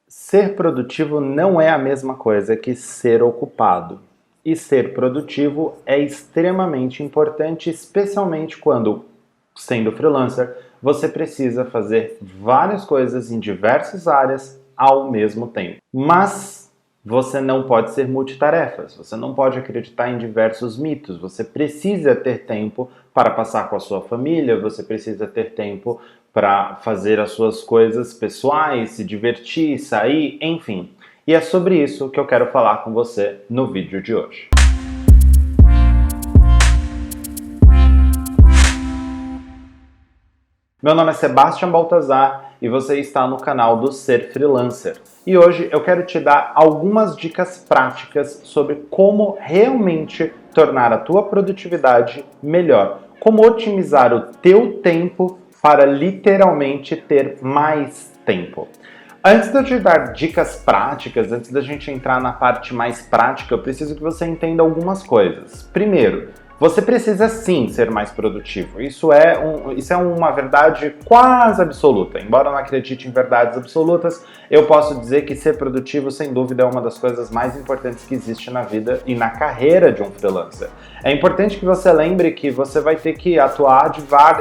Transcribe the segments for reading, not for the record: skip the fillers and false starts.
Ser produtivo não é a mesma coisa que ser ocupado. E ser produtivo é extremamente importante, especialmente quando, sendo freelancer, você precisa fazer várias coisas em diversas áreas ao mesmo tempo. Mas você não pode ser multitarefas, você não pode acreditar em diversos mitos, você precisa ter tempo para passar com a sua família, você precisa ter tempo para fazer as suas coisas pessoais, se divertir, sair, enfim. E é sobre isso que eu quero falar com você no vídeo de hoje. Meu nome é Sebastian Baltazar e você está no canal do Ser Freelancer. E hoje eu quero te dar algumas dicas práticas sobre como realmente tornar a tua produtividade melhor. Como otimizar o teu tempo para literalmente ter mais tempo. Antes de eu te dar dicas práticas, antes da gente entrar na parte mais prática, eu preciso que você entenda algumas coisas. Primeiro, você precisa sim ser mais produtivo. Isso é uma verdade quase absoluta. Embora eu não acredite em verdades absolutas, eu posso dizer que ser produtivo, sem dúvida, é uma das coisas mais importantes que existe na vida e na carreira de um freelancer. É importante que você lembre que você vai ter que atuar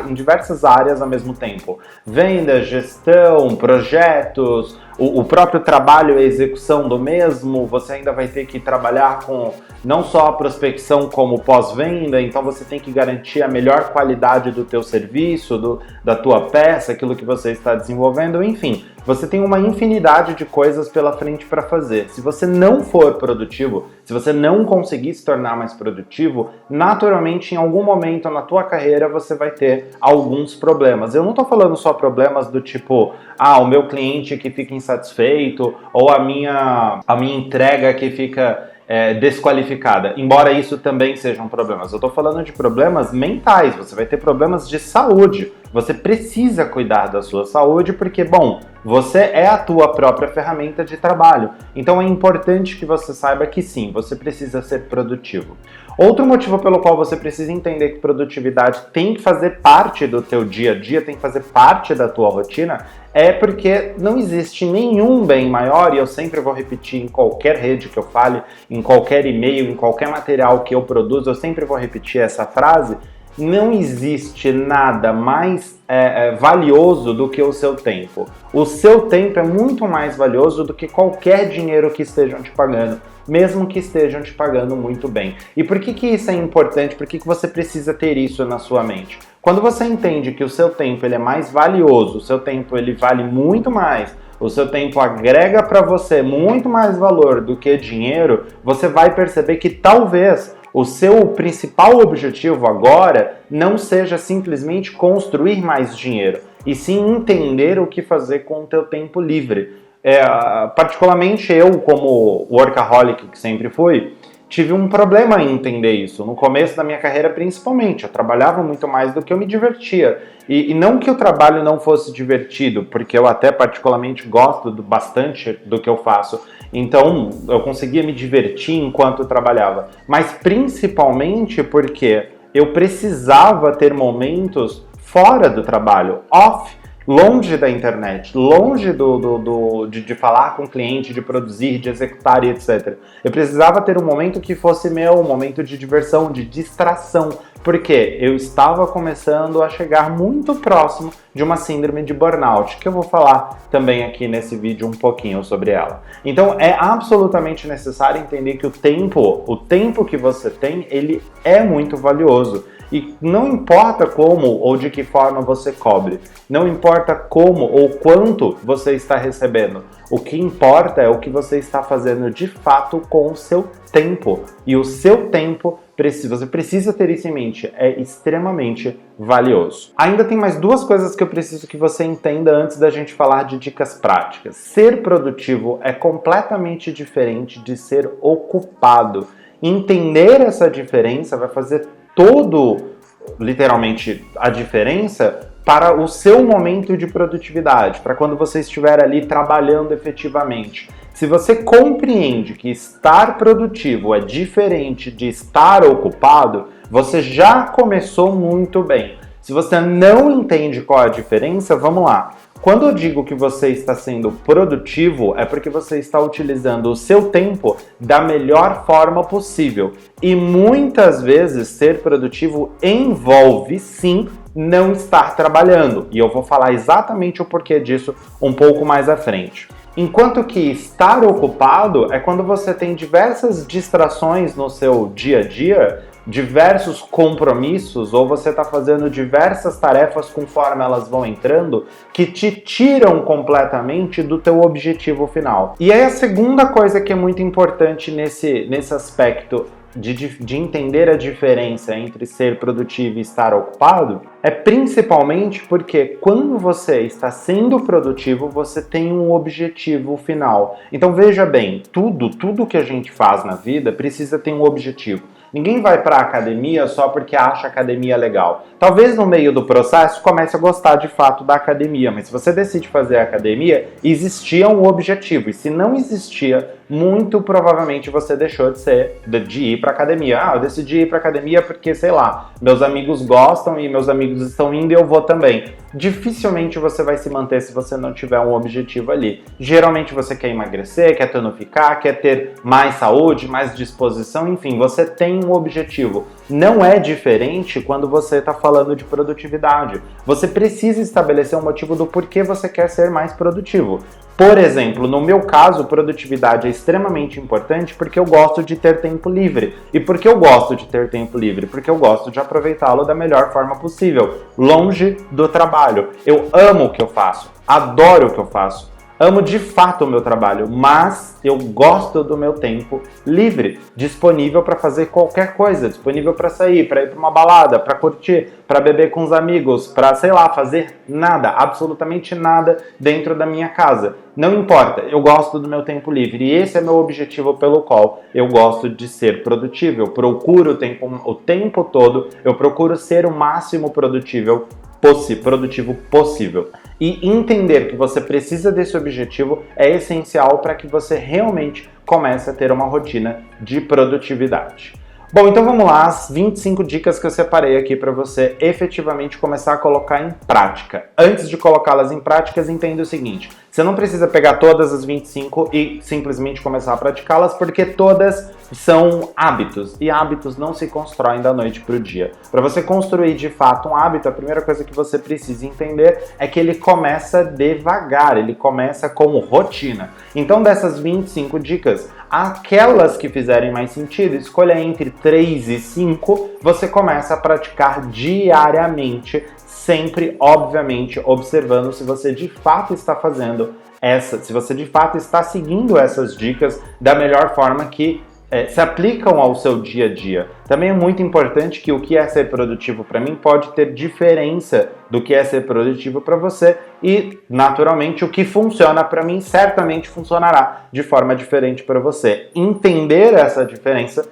em diversas áreas ao mesmo tempo. Venda, gestão, projetos, o próprio trabalho e a execução do mesmo, você ainda vai ter que trabalhar com não só a prospecção como pós-venda, então você tem que garantir a melhor qualidade do teu serviço, da tua peça, aquilo que você está desenvolvendo, enfim. Você tem uma infinidade de coisas pela frente para fazer. Se você não for produtivo, se você não conseguir se tornar mais produtivo, naturalmente em algum momento na tua carreira você vai ter alguns problemas. Eu não estou falando só problemas do tipo, o meu cliente que fica insatisfeito ou a minha entrega que fica desqualificada, embora isso também sejam problemas. Eu estou falando de problemas mentais, você vai ter problemas de saúde. Você precisa cuidar da sua saúde porque, bom, você é a tua própria ferramenta de trabalho. Então é importante que você saiba que sim, você precisa ser produtivo. Outro motivo pelo qual você precisa entender que produtividade tem que fazer parte do teu dia a dia, tem que fazer parte da tua rotina, é porque não existe nenhum bem maior, e eu sempre vou repetir em qualquer rede que eu fale, em qualquer e-mail, em qualquer material que eu produzo, eu sempre vou repetir essa frase: não existe nada mais valioso do que o seu tempo. O seu tempo é muito mais valioso do que qualquer dinheiro que estejam te pagando, mesmo que estejam te pagando muito bem. E por que isso é importante? Por que você precisa ter isso na sua mente? Quando você entende que o seu tempo ele é mais valioso, o seu tempo ele vale muito mais, o seu tempo agrega para você muito mais valor do que dinheiro, você vai perceber que talvez o seu principal objetivo agora não seja simplesmente construir mais dinheiro, e sim entender o que fazer com o teu tempo livre. Particularmente eu, como workaholic que sempre fui, tive um problema em entender isso. No começo da minha carreira, principalmente, eu trabalhava muito mais do que eu me divertia. E não que o trabalho não fosse divertido, porque eu até particularmente gosto bastante do que eu faço. Então, eu conseguia me divertir enquanto eu trabalhava. Mas principalmente porque eu precisava ter momentos fora do trabalho, off, longe da internet, longe de falar com o cliente, de produzir, de executar e etc. Eu precisava ter um momento que fosse meu, um momento de diversão, de distração, porque eu estava começando a chegar muito próximo de uma síndrome de burnout, que eu vou falar também aqui nesse vídeo um pouquinho sobre ela. Então é absolutamente necessário entender que o tempo que você tem, ele é muito valioso. E não importa como ou de que forma você cobre, não importa como ou quanto você está recebendo, o que importa é o que você está fazendo de fato com o seu tempo. E o seu tempo, você precisa ter isso em mente, é extremamente valioso. Ainda tem mais duas coisas que eu preciso que você entenda antes da gente falar de dicas práticas. Ser produtivo é completamente diferente de ser ocupado. Entender essa diferença vai fazer literalmente, a diferença para o seu momento de produtividade, para quando você estiver ali trabalhando efetivamente. Se você compreende que estar produtivo é diferente de estar ocupado, você já começou muito bem. Se você não entende qual é a diferença, vamos lá. Quando eu digo que você está sendo produtivo, é porque você está utilizando o seu tempo da melhor forma possível. E muitas vezes ser produtivo envolve, sim, não estar trabalhando. E eu vou falar exatamente o porquê disso um pouco mais à frente. Enquanto que estar ocupado é quando você tem diversas distrações no seu dia a dia, diversos compromissos, ou você está fazendo diversas tarefas conforme elas vão entrando, que te tiram completamente do teu objetivo final. E aí a segunda coisa que é muito importante nesse aspecto de entender a diferença entre ser produtivo e estar ocupado, é principalmente porque quando você está sendo produtivo, você tem um objetivo final. Então veja bem, tudo que a gente faz na vida precisa ter um objetivo. Ninguém vai para a academia só porque acha a academia legal. Talvez no meio do processo comece a gostar de fato da academia, mas se você decide fazer a academia, existia um objetivo. E se não existia, muito provavelmente você deixou de ir para a academia. Eu decidi ir para a academia porque, sei lá, meus amigos gostam e meus amigos estão indo e eu vou também. Dificilmente você vai se manter se você não tiver um objetivo ali. Geralmente você quer emagrecer, quer tonificar, quer ter mais saúde, mais disposição, enfim, você tem um objetivo. Não é diferente quando você está falando de produtividade. Você precisa estabelecer um motivo do porquê você quer ser mais produtivo. Por exemplo, no meu caso, produtividade é extremamente importante porque eu gosto de ter tempo livre. E por que eu gosto de ter tempo livre? Porque eu gosto de aproveitá-lo da melhor forma possível, longe do trabalho. Eu amo o que eu faço, adoro o que eu faço. Amo de fato o meu trabalho, mas eu gosto do meu tempo livre, disponível para fazer qualquer coisa, disponível para sair, para ir para uma balada, para curtir, para beber com os amigos, para, sei lá, fazer nada, absolutamente nada dentro da minha casa. Não importa, eu gosto do meu tempo livre e esse é meu objetivo pelo qual eu gosto de ser produtivo. Eu procuro o tempo todo, eu procuro ser o máximo produtivo possível. E entender que você precisa desse objetivo é essencial para que você realmente comece a ter uma rotina de produtividade. Bom, então vamos lá, as 25 dicas que eu separei aqui para você efetivamente começar a colocar em prática. Antes de colocá-las em prática, entenda o seguinte: você não precisa pegar todas as 25 e simplesmente começar a praticá-las, porque todas são hábitos, e hábitos não se constroem da noite para o dia. Para você construir de fato um hábito, a primeira coisa que você precisa entender é que ele começa devagar, ele começa como rotina. Então, dessas 25 dicas, aquelas que fizerem mais sentido, escolha entre 3 e 5, você começa a praticar diariamente, sempre, obviamente, observando se você de fato está fazendo se você de fato está seguindo essas dicas da melhor forma que se aplicam ao seu dia a dia. Também é muito importante que o que é ser produtivo para mim pode ter diferença do que é ser produtivo para você e, naturalmente, o que funciona para mim certamente funcionará de forma diferente para você. Entender essa diferença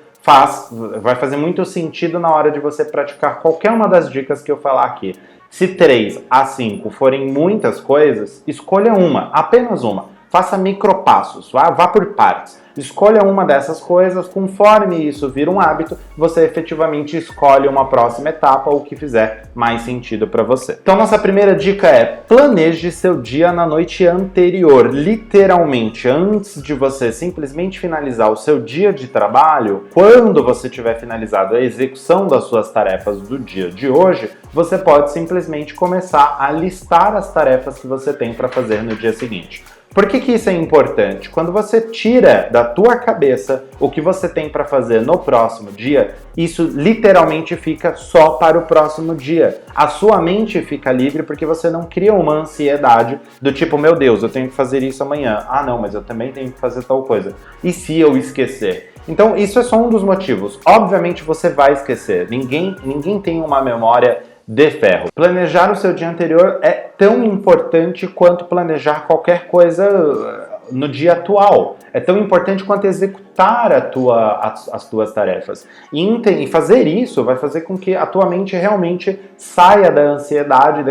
vai fazer muito sentido na hora de você praticar qualquer uma das dicas que eu falar aqui. Se 3 a 5 forem muitas coisas, escolha uma, apenas uma. Faça micropassos, vá por partes. Escolha uma dessas coisas, conforme isso vira um hábito, você efetivamente escolhe uma próxima etapa ou o que fizer mais sentido para você. Então, nossa primeira dica é: planeje seu dia na noite anterior. Literalmente, antes de você simplesmente finalizar o seu dia de trabalho, quando você tiver finalizado a execução das suas tarefas do dia de hoje, você pode simplesmente começar a listar as tarefas que você tem para fazer no dia seguinte. Por que isso é importante? Quando você tira da tua cabeça o que você tem para fazer no próximo dia, isso literalmente fica só para o próximo dia. A sua mente fica livre porque você não cria uma ansiedade do tipo: meu Deus, eu tenho que fazer isso amanhã. Ah não, mas eu também tenho que fazer tal coisa. E se eu esquecer? Então isso é só um dos motivos. Obviamente você vai esquecer. Ninguém tem uma memória de ferro. Planejar o seu dia anterior é tão importante quanto planejar qualquer coisa no dia atual. É tão importante quanto executar as tuas tarefas. E fazer isso vai fazer com que a tua mente realmente saia da ansiedade,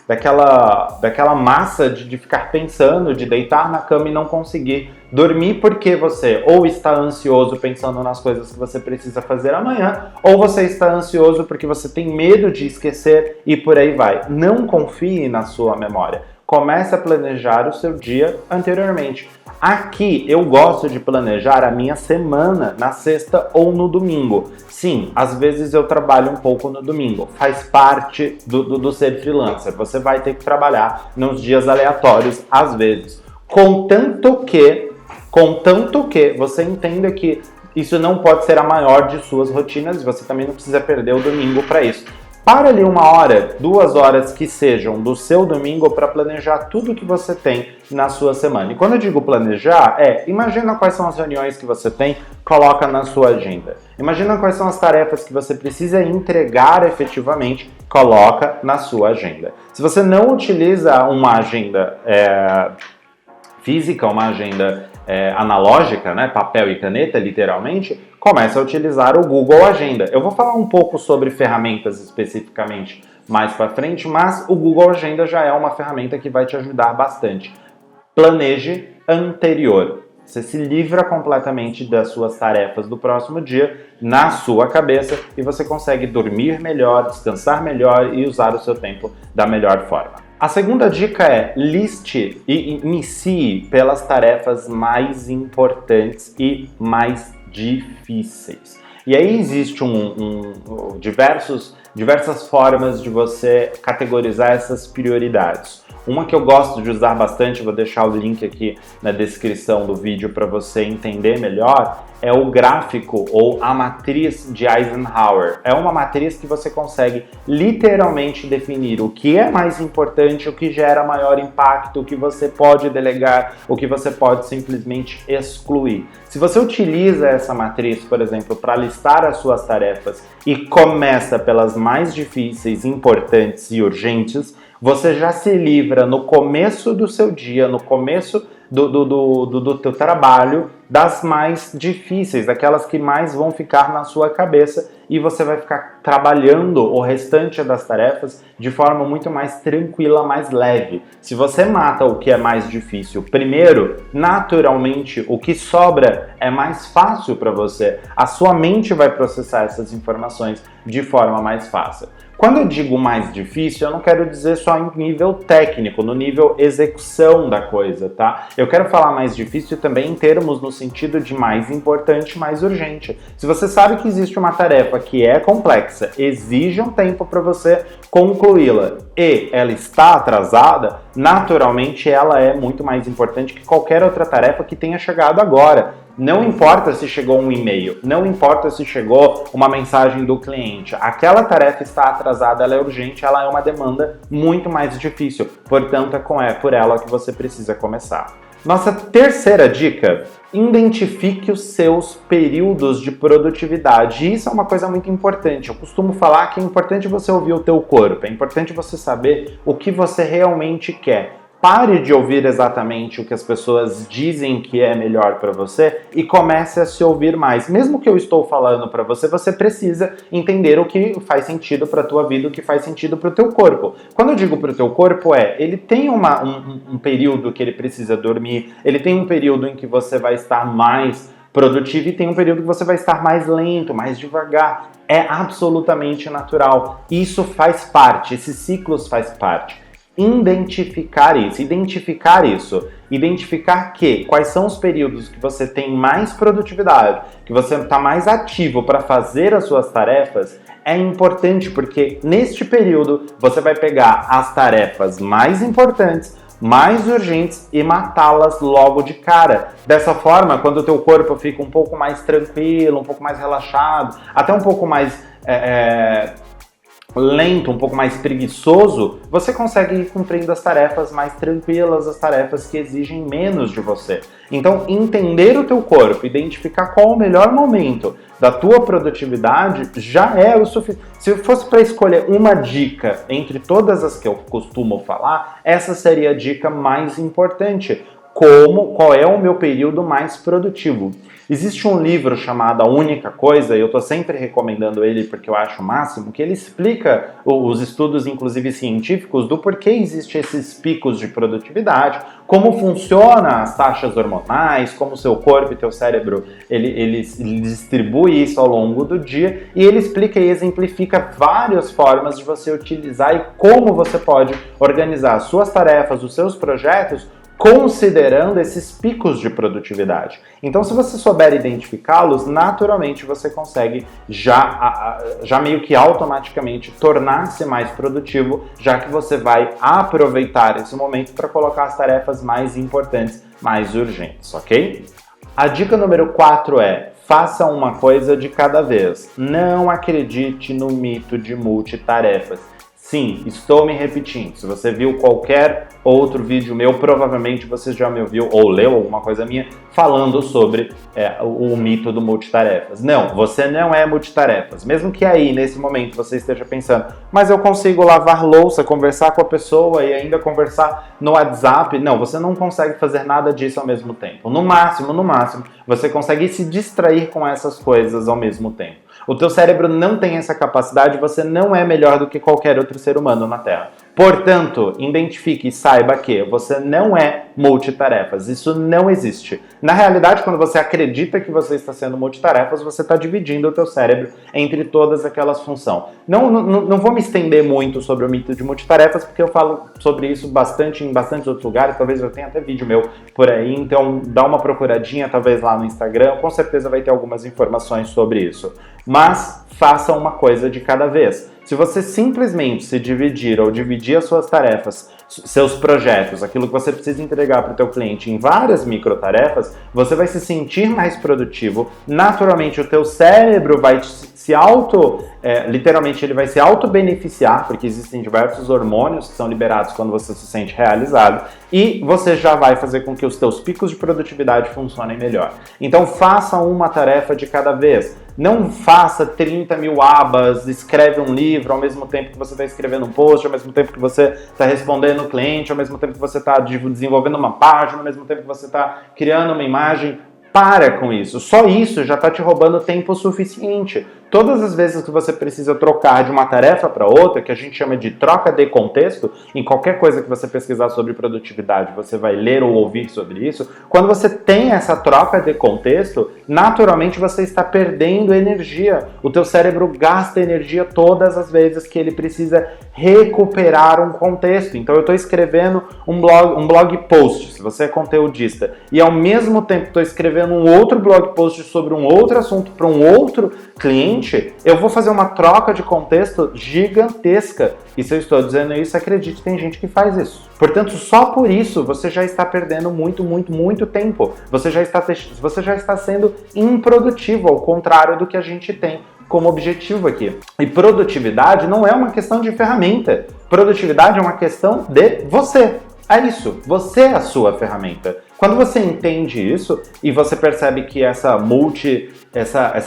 daquela massa de ficar pensando, de deitar na cama e não conseguir dormir porque você ou está ansioso pensando nas coisas que você precisa fazer amanhã, ou você está ansioso porque você tem medo de esquecer e por aí vai. Não confie na sua memória. comece a planejar o seu dia anteriormente. Aqui eu gosto de planejar a minha semana na sexta ou no domingo. Sim, às vezes eu trabalho um pouco no domingo, faz parte do ser freelancer. Você vai ter que trabalhar nos dias aleatórios às vezes. Contanto que você entenda que isso não pode ser a maior de suas rotinas e você também não precisa perder o domingo para isso. Para ali 1 hora, 2 horas que sejam do seu domingo para planejar tudo que você tem na sua semana. E quando eu digo planejar, imagina quais são as reuniões que você tem, coloca na sua agenda. Imagina quais são as tarefas que você precisa entregar efetivamente, coloca na sua agenda. Se você não utiliza uma agenda física, uma agenda analógica, né, papel e caneta, literalmente, comece a utilizar o Google Agenda. Eu vou falar um pouco sobre ferramentas especificamente mais para frente, mas o Google Agenda já é uma ferramenta que vai te ajudar bastante. Planeje anterior. Você se livra completamente das suas tarefas do próximo dia na sua cabeça e você consegue dormir melhor, descansar melhor e usar o seu tempo da melhor forma. A segunda dica é liste e inicie pelas tarefas mais importantes e mais difíceis. E aí existe diversas formas de você categorizar essas prioridades. Uma que eu gosto de usar bastante, vou deixar o link aqui na descrição do vídeo para você entender melhor, é o gráfico ou a matriz de Eisenhower. É uma matriz que você consegue literalmente definir o que é mais importante, o que gera maior impacto, o que você pode delegar, o que você pode simplesmente excluir. Se você utiliza essa matriz, por exemplo, para listar as suas tarefas e começa pelas mais difíceis, importantes e urgentes, você já se livra no começo do seu dia, no começo do teu trabalho, das mais difíceis, daquelas que mais vão ficar na sua cabeça e você vai ficar trabalhando o restante das tarefas de forma muito mais tranquila, mais leve. Se você mata o que é mais difícil primeiro, naturalmente o que sobra é mais fácil para você. A sua mente vai processar essas informações de forma mais fácil. Quando eu digo mais difícil, eu não quero dizer só em nível técnico, no nível execução da coisa, tá? Eu quero falar mais difícil também em termos no sentido de mais importante, mais urgente. Se você sabe que existe uma tarefa que é complexa, exige um tempo para você concluí-la e ela está atrasada, naturalmente ela é muito mais importante que qualquer outra tarefa que tenha chegado agora. Não importa se chegou um e-mail, não importa se chegou uma mensagem do cliente. Aquela tarefa está atrasada, ela é urgente, ela é uma demanda muito mais difícil. Portanto, é por ela que você precisa começar. Nossa terceira dica, identifique os seus períodos de produtividade. Isso é uma coisa muito importante. Eu costumo falar que é importante você ouvir o teu corpo, é importante você saber o que você realmente quer. Pare de ouvir exatamente o que as pessoas dizem que é melhor para você e comece a se ouvir mais. Mesmo que eu estou falando para você, você precisa entender o que faz sentido para a tua vida, o que faz sentido para o teu corpo. Quando eu digo para o teu corpo, ele tem um período que ele precisa dormir, ele tem um período em que você vai estar mais produtivo e tem um período que você vai estar mais lento, mais devagar. É absolutamente natural. Isso faz parte, esses ciclos faz parte. Identificar quais são os períodos que você tem mais produtividade, que você está mais ativo para fazer as suas tarefas, é importante porque neste período você vai pegar as tarefas mais importantes, mais urgentes e matá-las logo de cara. Dessa forma, quando o teu corpo fica um pouco mais tranquilo, um pouco mais relaxado, até um pouco mais lento, um pouco mais preguiçoso, você consegue ir cumprindo as tarefas mais tranquilas, as tarefas que exigem menos de você. Então, entender o teu corpo, identificar qual o melhor momento da tua produtividade já é o suficiente. Se eu fosse para escolher uma dica entre todas as que eu costumo falar, essa seria a dica mais importante. qual é o meu período mais produtivo. Existe um livro chamado A Única Coisa, e eu estou sempre recomendando ele porque eu acho o máximo, que ele explica os estudos, inclusive científicos, do porquê existem esses picos de produtividade, como funciona as taxas hormonais, como o seu corpo e teu cérebro ele distribui isso ao longo do dia, e ele explica e exemplifica várias formas de você utilizar e como você pode organizar as suas tarefas, os seus projetos, considerando esses picos de produtividade. Então, se você souber identificá-los, naturalmente você consegue já meio que automaticamente tornar-se mais produtivo, já que você vai aproveitar esse momento para colocar as tarefas mais importantes, mais urgentes, ok? A dica número 4 é: faça uma coisa de cada vez. Não acredite no mito de multitarefas. Sim, estou me repetindo. Se você viu qualquer outro vídeo meu, provavelmente você já me ouviu ou leu alguma coisa minha falando sobre o mito do multitarefas. Não, você não é multitarefas. Mesmo que aí, nesse momento, você esteja pensando, mas eu consigo lavar louça, conversar com a pessoa e ainda conversar no WhatsApp. Não, você não consegue fazer nada disso ao mesmo tempo. No máximo, você consegue se distrair com essas coisas ao mesmo tempo. O teu cérebro não tem essa capacidade, você não é melhor do que qualquer outro ser humano na Terra. Portanto, identifique e saiba que você não é multitarefas. Isso não existe. Na realidade, quando você acredita que você está sendo multitarefas, você está dividindo o teu cérebro entre todas aquelas funções. Não vou me estender muito sobre o mito de multitarefas, porque eu falo sobre isso em bastantes outros lugares. Talvez eu tenha até vídeo meu por aí. Então, dá uma procuradinha, talvez lá no Instagram. Com certeza vai ter algumas informações sobre isso. Mas faça uma coisa de cada vez. Se você simplesmente se dividir ou dividir as suas tarefas, seus projetos, aquilo que você precisa entregar para o teu cliente em várias microtarefas, você vai se sentir mais produtivo. Naturalmente, o teu cérebro vai literalmente ele vai se auto-beneficiar, porque existem diversos hormônios que são liberados quando você se sente realizado, e você já vai fazer com que os teus picos de produtividade funcionem melhor. Então faça uma tarefa de cada vez. Não faça 30 mil abas, escreve um livro ao mesmo tempo que você está escrevendo um post, ao mesmo tempo que você está respondendo o cliente, ao mesmo tempo que você está desenvolvendo uma página, ao mesmo tempo que você está criando uma imagem. Para com isso. Só isso já está te roubando tempo suficiente. Todas as vezes que você precisa trocar de uma tarefa para outra, que a gente chama de troca de contexto, em qualquer coisa que você pesquisar sobre produtividade, você vai ler ou ouvir sobre isso. Quando você tem essa troca de contexto, naturalmente você está perdendo energia. O teu cérebro gasta energia todas as vezes que ele precisa recuperar um contexto. Então eu estou escrevendo um blog post, se você é conteudista, e ao mesmo tempo estou escrevendo um outro blog post sobre um outro assunto para um outro cliente, eu vou fazer uma troca de contexto gigantesca. E se eu estou dizendo isso, acredite, tem gente que faz isso. Portanto, só por isso você já está perdendo muito tempo. Você já está sendo improdutivo, ao contrário do que a gente tem como objetivo aqui. E produtividade não é uma questão de ferramenta. Produtividade é uma questão de você. É isso, você é a sua ferramenta. Quando você entende isso e você percebe que essa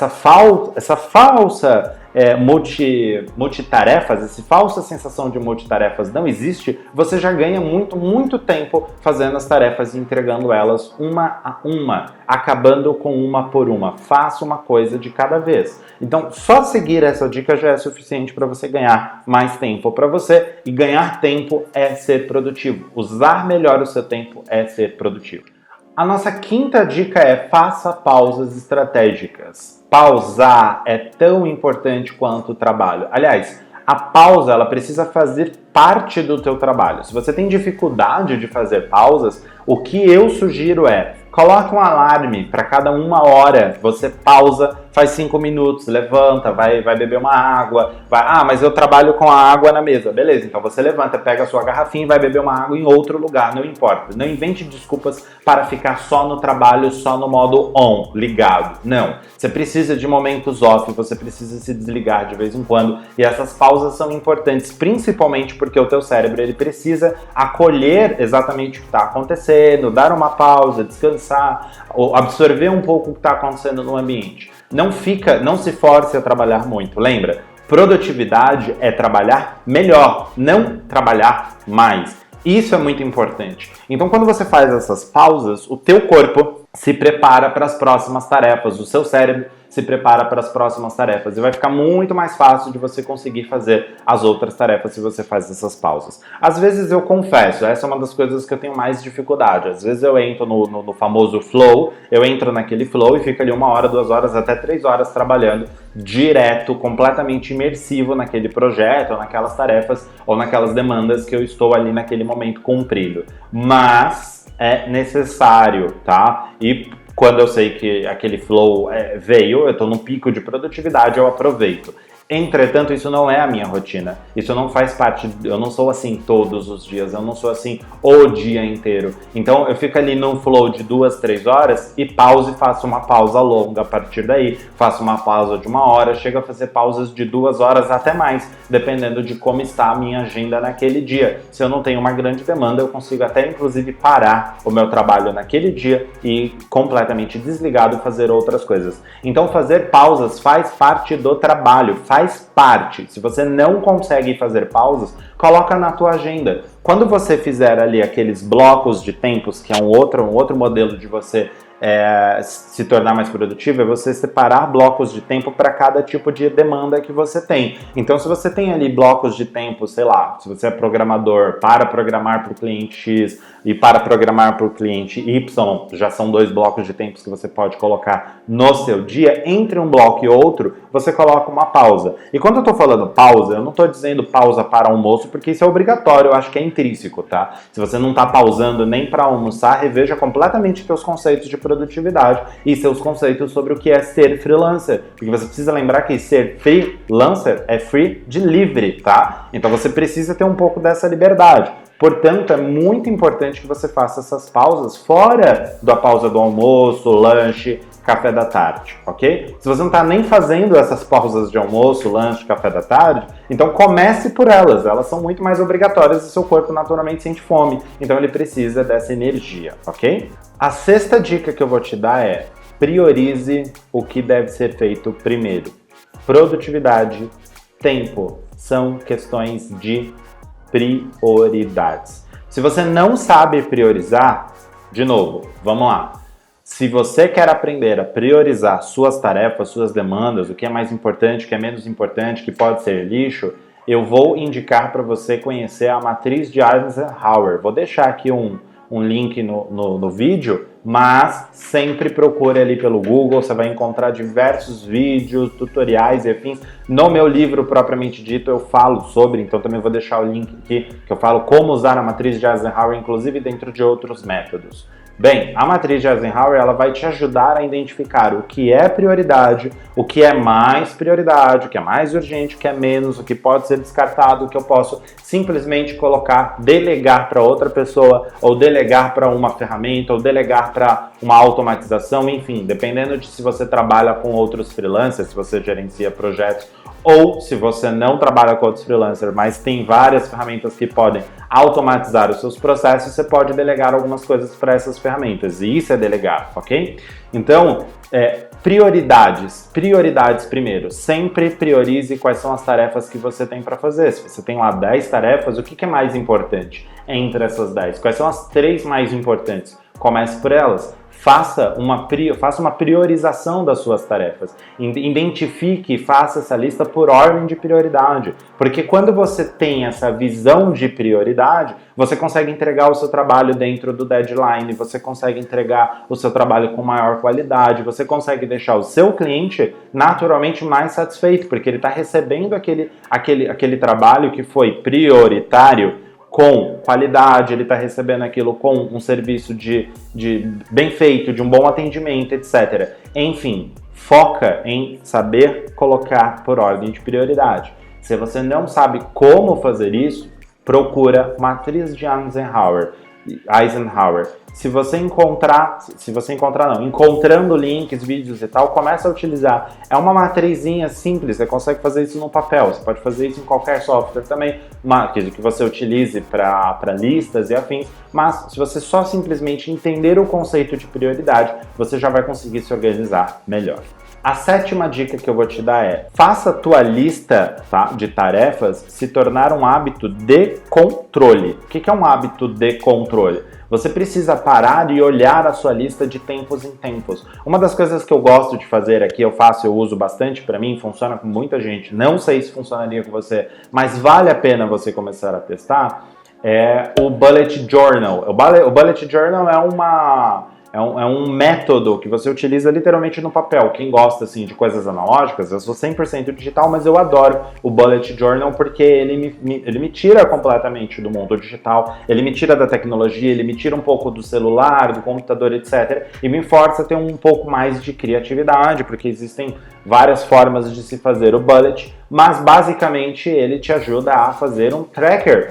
falsa multitarefas, essa falsa sensação de multitarefas não existe, você já ganha muito tempo fazendo as tarefas e entregando elas uma a uma, acabando com uma por uma. Faça uma coisa de cada vez. Então, só seguir essa dica já é suficiente para você ganhar mais tempo para você, e ganhar tempo é ser produtivo. Usar melhor o seu tempo é ser produtivo. A nossa quinta dica é: faça pausas estratégicas. Pausar é tão importante quanto o trabalho. Aliás, a pausa ela precisa fazer parte do teu trabalho. Se você tem dificuldade de fazer pausas, o que eu sugiro é: coloque um alarme para cada 1 hora, você pausa, faz 5 minutos, levanta, vai beber uma água, mas eu trabalho com a água na mesa. Beleza, então você levanta, pega a sua garrafinha e vai beber uma água em outro lugar, não importa. Não invente desculpas para ficar só no trabalho, só no modo on, ligado. Não, você precisa de momentos off, você precisa se desligar de vez em quando, e essas pausas são importantes, principalmente porque o teu cérebro ele precisa acolher exatamente o que está acontecendo, dar uma pausa, descansar, absorver um pouco o que está acontecendo no ambiente. Não se force a trabalhar muito. Lembra, produtividade é trabalhar melhor, não trabalhar mais. Isso é muito importante. Então, quando você faz essas pausas, o teu corpo se prepara para as próximas tarefas, o seu cérebro se prepara para as próximas tarefas e vai ficar muito mais fácil de você conseguir fazer as outras tarefas se você faz essas pausas. Às vezes eu confesso, essa é uma das coisas que eu tenho mais dificuldade. Às vezes eu entro no famoso flow, eu entro naquele flow e fico ali 1 hora, 2 horas, até 3 horas trabalhando direto, completamente imersivo naquele projeto, ou naquelas tarefas, ou naquelas demandas que eu estou ali naquele momento cumprindo. Mas é necessário, tá? E quando eu sei que aquele flow veio, eu estou num pico de produtividade, eu aproveito. Entretanto, isso não é a minha rotina. Isso não faz parte, eu não sou assim todos os dias, eu não sou assim o dia inteiro. Então eu fico ali num flow de 2, 3 horas e pauso e faço uma pausa longa a partir daí. Faço uma pausa de 1 hora, chego a fazer pausas de 2 horas até mais, dependendo de como está a minha agenda naquele dia. Se eu não tenho uma grande demanda, eu consigo até inclusive parar o meu trabalho naquele dia e completamente desligado fazer outras coisas. Então fazer pausas faz parte do trabalho, faz parte. Se você não consegue fazer pausas, coloca na tua agenda. Quando você fizer ali aqueles blocos de tempos, que é um outro modelo de você se tornar mais produtivo, é você separar blocos de tempo para cada tipo de demanda que você tem. Então, se você tem ali blocos de tempo, sei lá, se você é programador, para programar para o cliente X e para programar para o cliente Y, já são 2 blocos de tempos que você pode colocar no seu dia. Entre um bloco e outro, você coloca uma pausa. E quando eu estou falando pausa, eu não estou dizendo pausa para almoço, porque isso é obrigatório, eu acho que é intrínseco, tá? Se você não está pausando nem para almoçar, reveja completamente seus conceitos de produtividade e seus conceitos sobre o que é ser freelancer. Porque você precisa lembrar que ser freelancer é free de livre, tá? Então você precisa ter um pouco dessa liberdade. Portanto, é muito importante que você faça essas pausas fora da pausa do almoço, lanche, café da tarde, ok? Se você não está nem fazendo essas pausas de almoço, lanche, café da tarde, então comece por elas. Elas são muito mais obrigatórias e seu corpo naturalmente sente fome, então ele precisa dessa energia, ok? A 6ª dica que eu vou te dar é: priorize o que deve ser feito primeiro. Produtividade, tempo, são questões de prioridades. Se você não sabe priorizar, de novo, vamos lá. Se você quer aprender a priorizar suas tarefas, suas demandas, o que é mais importante, o que é menos importante, o que pode ser lixo, eu vou indicar para você conhecer a matriz de Eisenhower. Vou deixar aqui um link no vídeo, mas sempre procure ali pelo Google, você vai encontrar diversos vídeos, tutoriais e afins. No meu livro propriamente dito eu falo sobre, então também vou deixar o link aqui, que eu falo como usar a matriz de Eisenhower, inclusive dentro de outros métodos. Bem, a matriz de Eisenhower ela vai te ajudar a identificar o que é prioridade, o que é mais prioridade, o que é mais urgente, o que é menos, o que pode ser descartado, o que eu posso simplesmente colocar, delegar para outra pessoa, ou delegar para uma ferramenta, ou delegar para uma automatização, enfim, dependendo de se você trabalha com outros freelancers, se você gerencia projetos, ou se você não trabalha com outros freelancers, mas tem várias ferramentas que podem automatizar os seus processos, você pode delegar algumas coisas para essas ferramentas, e isso é delegar, ok? Então, prioridades primeiro. Sempre priorize quais são as tarefas que você tem para fazer. Se você tem lá 10 tarefas, o que é mais importante entre essas 10? Quais são as 3 mais importantes? Comece por elas. Faça uma priorização das suas tarefas. Identifique e faça essa lista por ordem de prioridade. Porque quando você tem essa visão de prioridade, você consegue entregar o seu trabalho dentro do deadline, você consegue entregar o seu trabalho com maior qualidade, você consegue deixar o seu cliente naturalmente mais satisfeito, porque ele está recebendo aquele trabalho que foi prioritário, com qualidade, ele está recebendo aquilo com um serviço de bem feito, de um bom atendimento, etc. Enfim, foca em saber colocar por ordem de prioridade. Se você não sabe como fazer isso, procura matriz de Eisenhower, encontrando links, vídeos e tal, começa a utilizar. É uma matrizinha simples, você consegue fazer isso no papel, você pode fazer isso em qualquer software também, que você utilize para listas e afins, mas se você só simplesmente entender o conceito de prioridade, você já vai conseguir se organizar melhor. A sétima dica que eu vou te dar é: faça a tua lista, tá, de tarefas se tornar um hábito de controle. O que é um hábito de controle? Você precisa parar e olhar a sua lista de tempos em tempos. Uma das coisas que eu gosto de fazer aqui, eu uso bastante para mim, funciona com muita gente, não sei se funcionaria com você, mas vale a pena você começar a testar, é o Bullet Journal. O Bullet Journal é um método que você utiliza literalmente no papel. Quem gosta assim, de coisas analógicas, eu sou 100% digital, mas eu adoro o Bullet Journal porque ele me tira completamente do mundo digital, ele me tira da tecnologia, ele me tira um pouco do celular, do computador, etc. E me força a ter um pouco mais de criatividade, porque existem várias formas de se fazer o bullet, mas basicamente ele te ajuda a fazer um tracker,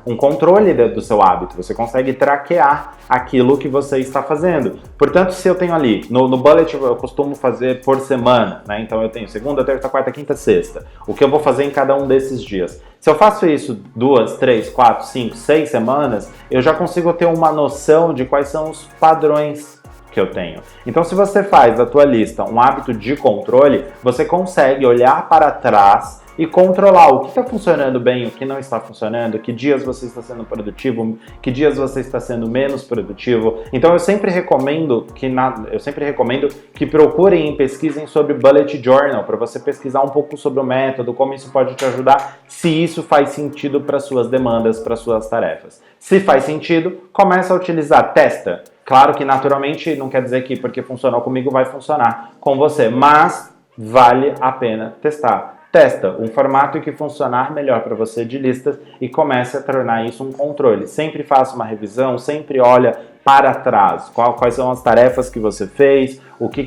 um controle do seu hábito. Você consegue traquear aquilo que você está fazendo. Portanto, se eu tenho ali, no bullet eu costumo fazer por semana, né? Então eu tenho segunda, terça, quarta, quinta, sexta. O que eu vou fazer em cada um desses dias. Se eu faço isso 2, 3, 4, 5, 6 semanas, eu já consigo ter uma noção de quais são os padrões que eu tenho. Então, se você faz da tua lista um hábito de controle, você consegue olhar para trás e controlar o que está funcionando bem, o que não está funcionando, que dias você está sendo produtivo, que dias você está sendo menos produtivo. Então eu sempre recomendo que procurem e pesquisem sobre Bullet Journal, para você pesquisar um pouco sobre o método, como isso pode te ajudar, se isso faz sentido para suas demandas, para suas tarefas. Se faz sentido, começa a utilizar, testa. Claro que naturalmente não quer dizer que porque funcionou comigo vai funcionar com você, mas vale a pena testar. Testa um formato que funcionar melhor para você de listas e comece a tornar isso um controle. Sempre faça uma revisão, sempre olha para trás. Quais são as tarefas que você fez, o que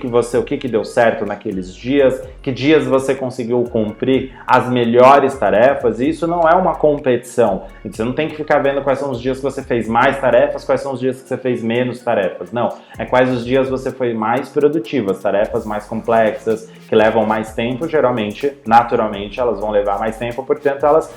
deu certo naqueles dias, que dias você conseguiu cumprir as melhores tarefas. E isso não é uma competição. Você não tem que ficar vendo quais são os dias que você fez mais tarefas, quais são os dias que você fez menos tarefas. Não, é quais os dias você foi mais produtivo. As tarefas mais complexas, que levam mais tempo, geralmente, naturalmente, elas vão levar mais tempo, portanto, elas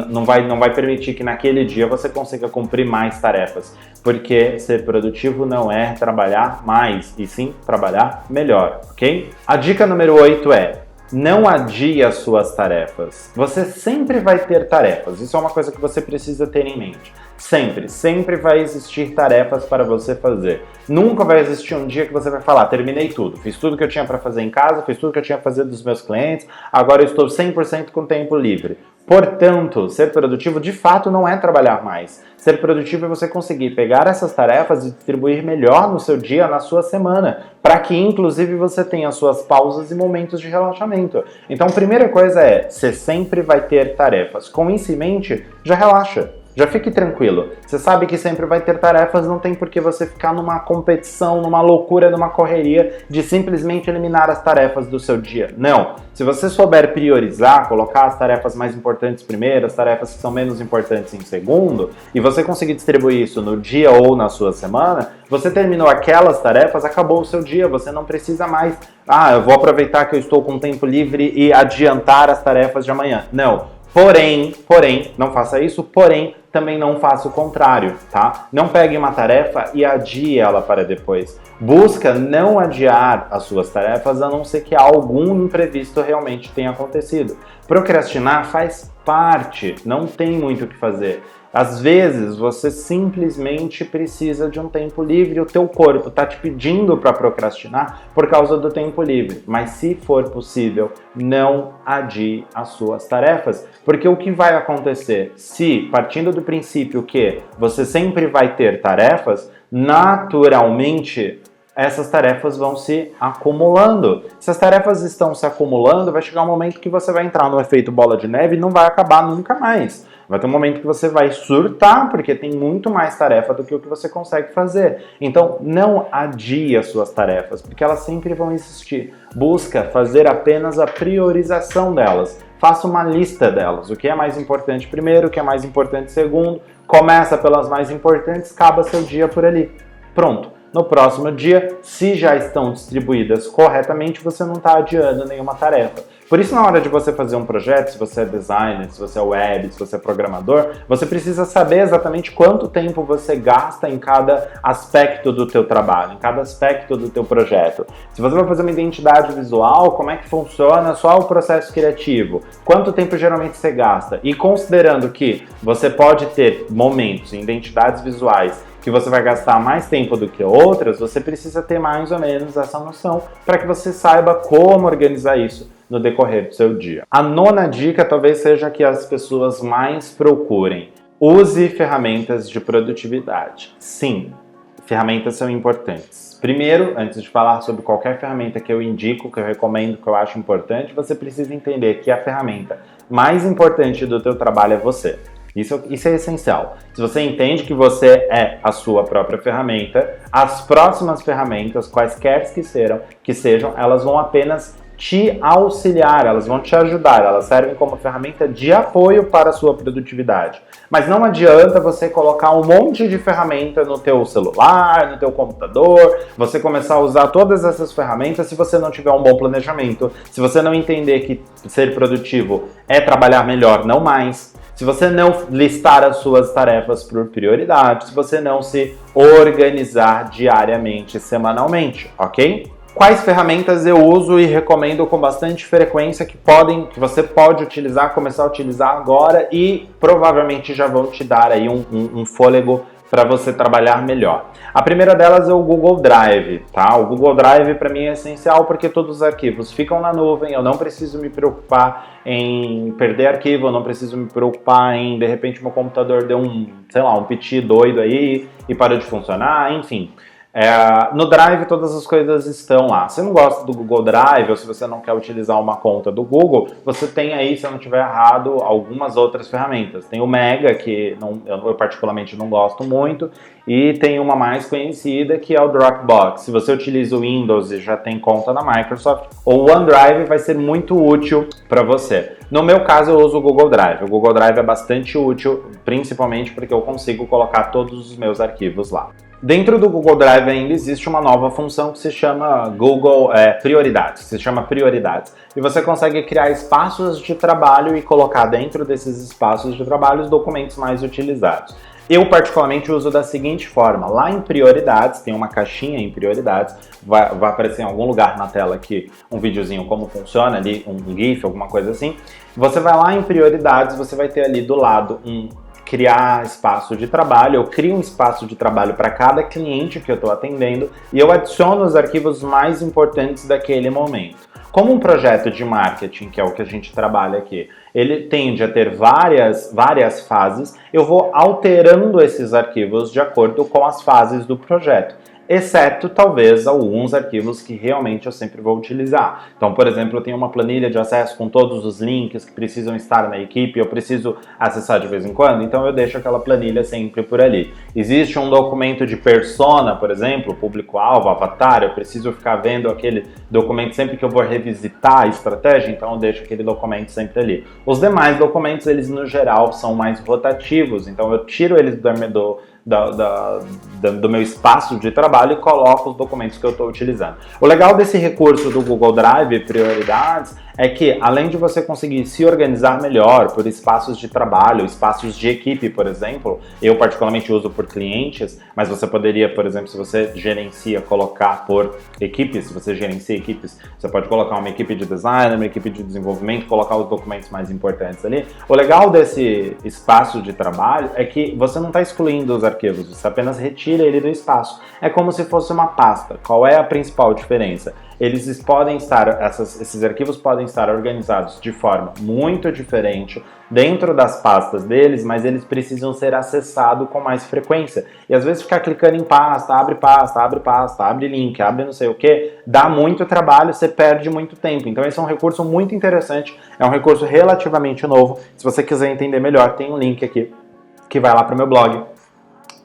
não vai permitir que naquele dia você consiga cumprir mais tarefas, porque ser produtivo não é trabalhar mais, e sim trabalhar melhor, ok? A dica número 8 é: não adie as suas tarefas. Você sempre vai ter tarefas, isso é uma coisa que você precisa ter em mente. Sempre vai existir tarefas para você fazer. Nunca vai existir um dia que você vai falar: terminei tudo, fiz tudo que eu tinha para fazer em casa, fiz tudo que eu tinha para fazer dos meus clientes, agora eu estou 100% com tempo livre. Portanto, ser produtivo de fato não é trabalhar mais. Ser produtivo é você conseguir pegar essas tarefas e distribuir melhor no seu dia, na sua semana, para que inclusive você tenha suas pausas e momentos de relaxamento. Então, a primeira coisa é: você sempre vai ter tarefas. Com isso em mente, já relaxa. Já fique tranquilo. Você sabe que sempre vai ter tarefas, não tem por que você ficar numa competição, numa loucura, numa correria de simplesmente eliminar as tarefas do seu dia. Não. Se você souber priorizar, colocar as tarefas mais importantes primeiro, as tarefas que são menos importantes em segundo, e você conseguir distribuir isso no dia ou na sua semana, você terminou aquelas tarefas, acabou o seu dia, você não precisa mais: eu vou aproveitar que eu estou com tempo livre e adiantar as tarefas de amanhã. Não. Porém, não faça isso, porém, também não faça o contrário, tá? Não pegue uma tarefa e adie ela para depois. Busca não adiar as suas tarefas, a não ser que algum imprevisto realmente tenha acontecido. Procrastinar faz parte, não tem muito o que fazer. Às vezes, você simplesmente precisa de um tempo livre, o teu corpo está te pedindo para procrastinar por causa do tempo livre. Mas se for possível, não adie as suas tarefas, porque o que vai acontecer se, partindo do princípio que você sempre vai ter tarefas, naturalmente essas tarefas vão se acumulando. Se as tarefas estão se acumulando, vai chegar um momento que você vai entrar no efeito bola de neve e não vai acabar nunca mais. Vai ter um momento que você vai surtar, porque tem muito mais tarefa do que o que você consegue fazer. Então, não adie as suas tarefas, porque elas sempre vão existir. Busca fazer apenas a priorização delas. faça uma lista delas. O que é mais importante primeiro, o que é mais importante segundo, começa pelas mais importantes, acaba seu dia por ali. Pronto. No próximo dia, se já estão distribuídas corretamente, você não está adiando nenhuma tarefa. Por isso, na hora de você fazer um projeto, se você é designer, se você é web, se você é programador, você precisa saber exatamente quanto tempo você gasta em cada aspecto do teu trabalho, em cada aspecto do teu projeto. Se você vai fazer uma identidade visual, como é que funciona só o processo criativo? Quanto tempo geralmente você gasta? E considerando que você pode ter momentos em identidades visuais que você vai gastar mais tempo do que outras, você precisa ter mais ou menos essa noção para que você saiba como organizar isso no decorrer do seu dia. A nona dica talvez seja a que as pessoas mais procurem. Use ferramentas de produtividade. Sim, ferramentas são importantes. Primeiro, antes de falar sobre qualquer ferramenta que eu indico, que eu recomendo, que eu acho importante, você precisa entender que a ferramenta mais importante do teu trabalho é você. Isso é essencial. Se você entende que você é a sua própria ferramenta, as próximas ferramentas, quaisquer que sejam, elas vão apenas te auxiliar, elas vão te ajudar, elas servem como ferramenta de apoio para a sua produtividade. Mas não adianta você colocar um monte de ferramenta no teu celular, no teu computador, você começar a usar todas essas ferramentas se você não tiver um bom planejamento, se você não entender que ser produtivo é trabalhar melhor, não mais, se você não listar as suas tarefas por prioridade, se você não se organizar diariamente, semanalmente, ok? Quais ferramentas eu uso e recomendo com bastante frequência que você pode utilizar, começar a utilizar agora e provavelmente já vão te dar aí um fôlego para você trabalhar melhor. A primeira delas é o Google Drive, tá? O Google Drive para mim é essencial porque todos os arquivos ficam na nuvem, eu não preciso me preocupar em perder arquivo, eu não preciso me preocupar em, de repente, meu computador deu um piti doido aí e parou de funcionar, enfim. No Drive todas as coisas estão lá. Se você não gosta do Google Drive ou se você não quer utilizar uma conta do Google, você tem aí, se eu não estiver errado, algumas outras ferramentas. Tem o Mega, que eu particularmente não gosto muito, e tem uma mais conhecida que é o Dropbox. Se você utiliza o Windows e já tem conta na Microsoft, o OneDrive vai ser muito útil para você. No meu caso, eu uso o Google Drive. O Google Drive é bastante útil, principalmente porque eu consigo colocar todos os meus arquivos lá. Dentro do Google Drive ainda existe uma nova função que se chama Google Prioridades, se chama Prioridades. E você consegue criar espaços de trabalho e colocar dentro desses espaços de trabalho os documentos mais utilizados. Eu particularmente uso da seguinte forma, lá em Prioridades, tem uma caixinha em Prioridades, vai aparecer em algum lugar na tela aqui um videozinho como funciona ali, um GIF, alguma coisa assim. Você vai lá em Prioridades, você vai ter ali do lado criar espaço de trabalho, eu crio um espaço de trabalho para cada cliente que eu estou atendendo e eu adiciono os arquivos mais importantes daquele momento. Como um projeto de marketing, que é o que a gente trabalha aqui, ele tende a ter várias fases, eu vou alterando esses arquivos de acordo com as fases do projeto. Exceto, talvez, alguns arquivos que realmente eu sempre vou utilizar. Então, por exemplo, eu tenho uma planilha de acesso com todos os links que precisam estar na equipe, eu preciso acessar de vez em quando, então eu deixo aquela planilha sempre por ali. Existe um documento de persona, por exemplo, público-alvo, avatar, eu preciso ficar vendo aquele documento sempre que eu vou revisitar a estratégia, então eu deixo aquele documento sempre ali. Os demais documentos, eles no geral são mais rotativos, então eu tiro eles do meu espaço de trabalho e coloco os documentos que eu estou utilizando. O legal desse recurso do Google Drive, Prioridades, é que além de você conseguir se organizar melhor por espaços de trabalho, espaços de equipe, por exemplo, eu particularmente uso por clientes, mas você poderia, por exemplo, se você gerencia, colocar por equipes, se você gerencia equipes, você pode colocar uma equipe de design, uma equipe de desenvolvimento, colocar os documentos mais importantes ali. O legal desse espaço de trabalho é que você não está excluindo os arquivos, você apenas retira ele do espaço. É como se fosse uma pasta. Qual é a principal diferença? Esses arquivos podem estar organizados de forma muito diferente dentro das pastas deles, mas eles precisam ser acessados com mais frequência. E às vezes ficar clicando em pasta, abre link, abre não sei o que, dá muito trabalho, você perde muito tempo. Então esse é um recurso muito interessante, é um recurso relativamente novo. Se você quiser entender melhor, tem um link aqui que vai lá para o meu blog.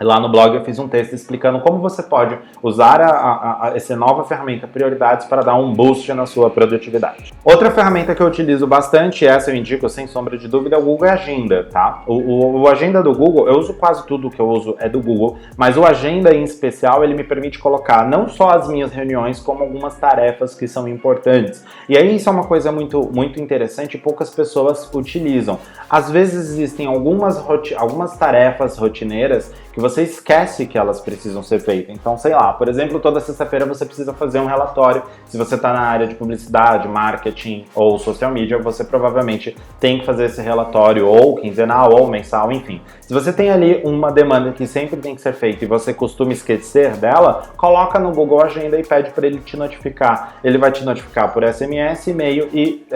Lá no blog eu fiz um texto explicando como você pode usar essa nova ferramenta Prioridades para dar um boost na sua produtividade. Outra ferramenta que eu utilizo bastante, essa eu indico sem sombra de dúvida, é o Google Agenda, tá? O Agenda do Google, eu uso quase tudo que eu uso é do Google, mas o Agenda em especial, ele me permite colocar não só as minhas reuniões, como algumas tarefas que são importantes. E aí isso é uma coisa muito interessante e poucas pessoas utilizam. Às vezes existem algumas tarefas rotineiras que você esquece que elas precisam ser feitas. Então, sei lá, por exemplo, toda sexta-feira você precisa fazer um relatório. Se você está na área de publicidade, marketing ou social media, você provavelmente tem que fazer esse relatório ou quinzenal ou mensal, enfim. Se você tem ali uma demanda que sempre tem que ser feita e você costuma esquecer dela, coloca no Google Agenda e pede para ele te notificar. Ele vai te notificar por SMS, e-mail e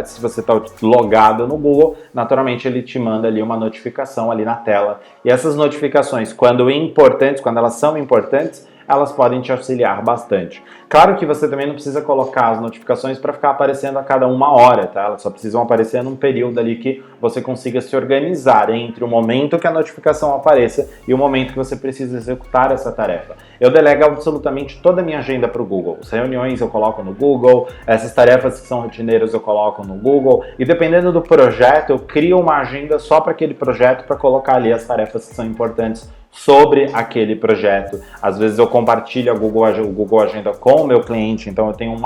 se você está logado no Google, naturalmente ele te manda ali uma notificação ali na tela. E essas notificações, quando elas são importantes, elas podem te auxiliar bastante. Claro que você também não precisa colocar as notificações para ficar aparecendo a cada 1 hora, tá? Elas só precisam aparecer num período ali que você consiga se organizar entre o momento que a notificação apareça e o momento que você precisa executar essa tarefa. Eu delego absolutamente toda a minha agenda para o Google. As reuniões eu coloco no Google, essas tarefas que são rotineiras eu coloco no Google, e dependendo do projeto, eu crio uma agenda só para aquele projeto para colocar ali as tarefas que são importantes sobre aquele projeto. Às vezes eu compartilho o Google Agenda com o meu cliente, então eu tenho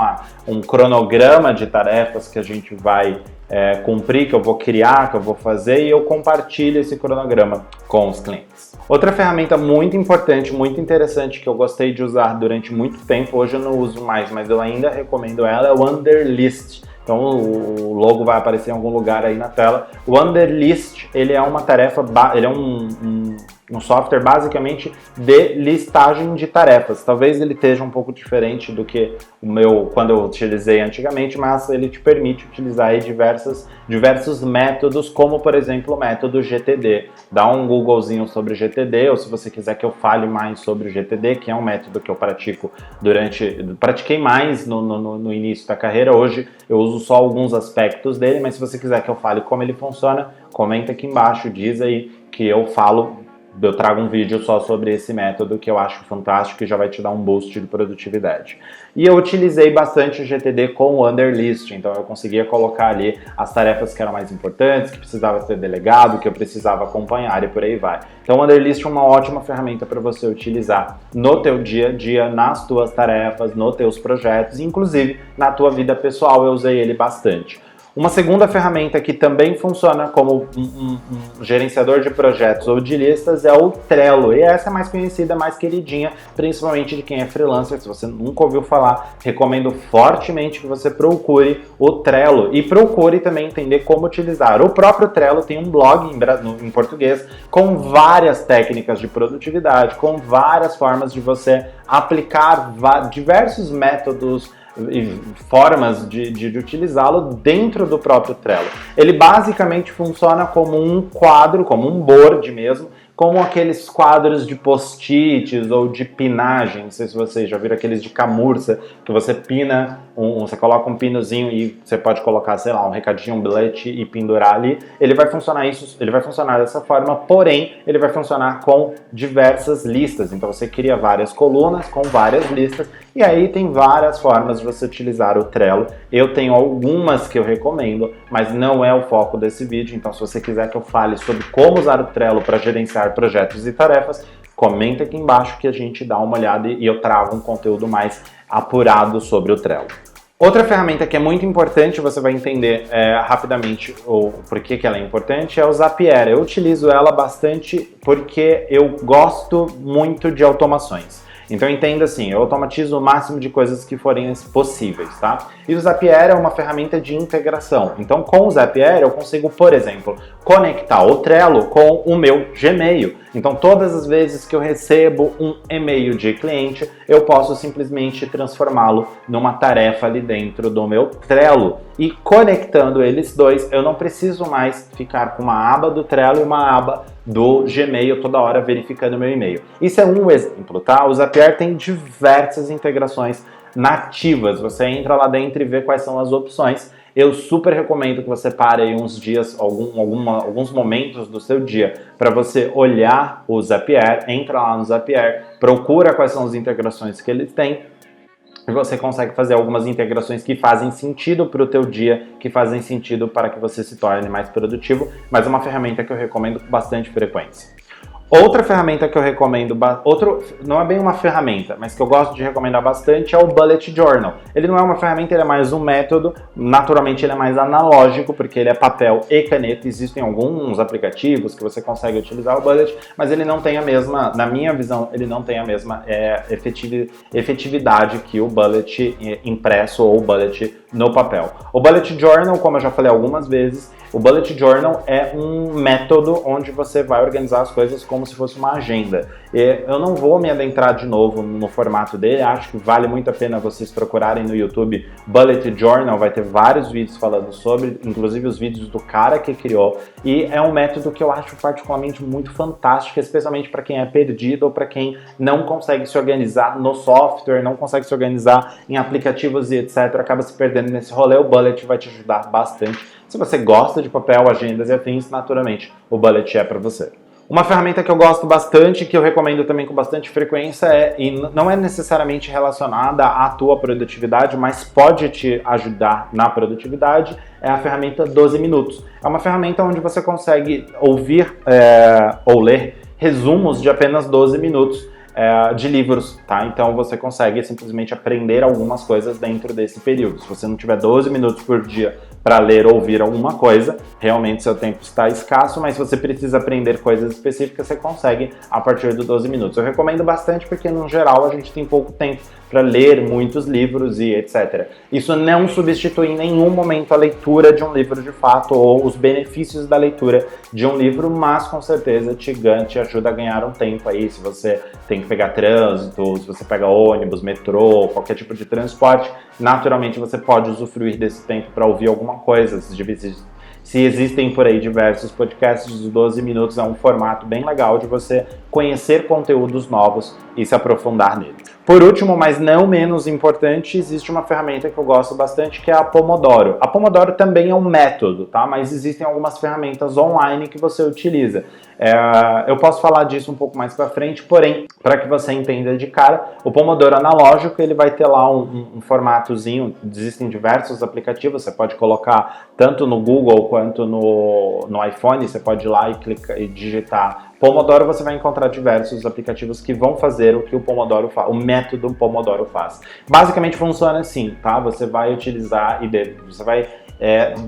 um cronograma de tarefas que a gente vai cumprir, que eu vou criar, que eu vou fazer, e eu compartilho esse cronograma com os clientes. Outra ferramenta muito importante, muito interessante, que eu gostei de usar durante muito tempo, hoje eu não uso mais, mas eu ainda recomendo ela, é o Wunderlist. Então o logo vai aparecer em algum lugar aí na tela. O Wunderlist, ele é uma tarefa, ele é um software basicamente de listagem de tarefas. Talvez ele esteja um pouco diferente do que o meu, quando eu utilizei antigamente, mas ele te permite utilizar aí diversos métodos, como por exemplo o método GTD. Dá um Googlezinho sobre o GTD, ou se você quiser que eu fale mais sobre o GTD, que é um método que eu pratiquei mais no início da carreira. Hoje eu uso só alguns aspectos dele, mas se você quiser que eu fale como ele funciona, comenta aqui embaixo, diz aí que eu trago um vídeo só sobre esse método que eu acho fantástico e já vai te dar um boost de produtividade. E eu utilizei bastante o GTD com o Wunderlist, então eu conseguia colocar ali as tarefas que eram mais importantes, que precisava ser delegado, que eu precisava acompanhar e por aí vai. Então o Wunderlist é uma ótima ferramenta para você utilizar no teu dia a dia, nas tuas tarefas, nos teus projetos, inclusive na tua vida pessoal eu usei ele bastante. Uma segunda ferramenta que também funciona como um gerenciador de projetos ou de listas é o Trello. E essa é mais conhecida, mais queridinha, principalmente de quem é freelancer. Se você nunca ouviu falar, recomendo fortemente que você procure o Trello e procure também entender como utilizar. O próprio Trello tem um blog em português com várias técnicas de produtividade, com várias formas de você aplicar diversos métodos e formas de utilizá-lo dentro do próprio Trello. Ele basicamente funciona como um quadro, como um board mesmo, como aqueles quadros de post-its ou de pinagem. Não sei se vocês já viram aqueles de camurça, que você pina, você coloca um pinozinho e você pode colocar, sei lá, um recadinho, um bilhete e pendurar ali. Ele vai funcionar dessa forma, porém, ele vai funcionar com diversas listas. Então você cria várias colunas com várias listas, e aí tem várias formas de você utilizar o Trello. Eu tenho algumas que eu recomendo, mas não é o foco desse vídeo. Então se você quiser que eu fale sobre como usar o Trello para gerenciar projetos e tarefas, comenta aqui embaixo que a gente dá uma olhada e eu trago um conteúdo mais apurado sobre o Trello. Outra ferramenta que é muito importante, você vai entender rapidamente o porquê que ela é importante, é o Zapier. Eu utilizo ela bastante porque eu gosto muito de automações. Então entenda assim, eu automatizo o máximo de coisas que forem possíveis, tá? E o Zapier é uma ferramenta de integração. Então com o Zapier eu consigo, por exemplo, conectar o Trello com o meu Gmail. Então todas as vezes que eu recebo um e-mail de cliente, eu posso simplesmente transformá-lo numa tarefa ali dentro do meu Trello. E conectando eles dois, eu não preciso mais ficar com uma aba do Trello e uma aba do Gmail toda hora verificando meu e-mail. Isso é um exemplo, tá? O Zapier tem diversas integrações nativas. Você entra lá dentro e vê quais são as opções. eu super recomendo que você pare aí uns dias, alguns momentos do seu dia para você olhar o Zapier, entra lá no Zapier, procura quais são as integrações que ele tem, e você consegue fazer algumas integrações que fazem sentido para o teu dia, que fazem sentido para que você se torne mais produtivo, mas é uma ferramenta que eu recomendo com bastante frequência. Outra ferramenta que eu recomendo, não é bem uma ferramenta, mas que eu gosto de recomendar bastante é o Bullet Journal. Ele não é uma ferramenta, ele é mais um método, naturalmente ele é mais analógico, porque ele é papel e caneta. Existem alguns aplicativos que você consegue utilizar o Bullet, mas ele não tem a mesma, na minha visão, ele não tem a mesma efetividade que o Bullet impresso ou o Bullet no papel. O Bullet Journal, como eu já falei algumas vezes, o Bullet Journal é um método onde você vai organizar as coisas como se fosse uma agenda. Eu não vou me adentrar de novo no formato dele, acho que vale muito a pena vocês procurarem no YouTube Bullet Journal, vai ter vários vídeos falando sobre, inclusive os vídeos do cara que criou, e é um método que eu acho particularmente muito fantástico, especialmente para quem é perdido ou para quem não consegue se organizar no software, não consegue se organizar em aplicativos e etc, acaba se perdendo nesse rolê. O Bullet vai te ajudar bastante. Se você gosta de papel, agendas e afins, naturalmente o Bullet é para você. Uma ferramenta que eu gosto bastante, que eu recomendo também com bastante frequência, e não é necessariamente relacionada à tua produtividade, mas pode te ajudar na produtividade, é a ferramenta 12 Minutos. É uma ferramenta onde você consegue ouvir ou ler resumos de apenas 12 minutos de livros, tá? Então você consegue simplesmente aprender algumas coisas dentro desse período. Se você não tiver 12 minutos por dia para ler ou ouvir alguma coisa, realmente seu tempo está escasso, mas se você precisa aprender coisas específicas, você consegue a partir dos 12 minutos. Eu recomendo bastante porque, no geral, a gente tem pouco tempo para ler muitos livros e etc. Isso não substitui em nenhum momento a leitura de um livro de fato ou os benefícios da leitura de um livro, mas com certeza te ajuda a ganhar um tempo aí, se você tem que pegar trânsito, se você pega ônibus, metrô, qualquer tipo de transporte, naturalmente você pode usufruir desse tempo para ouvir alguma coisa. Se existem por aí diversos podcasts, os 12 minutos é um formato bem legal de você conhecer conteúdos novos e se aprofundar neles. Por último, mas não menos importante, existe uma ferramenta que eu gosto bastante, que é a Pomodoro. A Pomodoro também é um método, tá? Mas existem algumas ferramentas online que você utiliza. Eu posso falar disso um pouco mais para frente, porém, para que você entenda de cara, o Pomodoro analógico, ele vai ter lá um formatozinho, existem diversos aplicativos, você pode colocar tanto no Google quanto no iPhone, você pode ir lá e clicar e digitar Pomodoro, você vai encontrar diversos aplicativos que vão fazer o que o Pomodoro faz, o método Pomodoro faz. Basicamente funciona assim, tá? Você vai utilizar você vai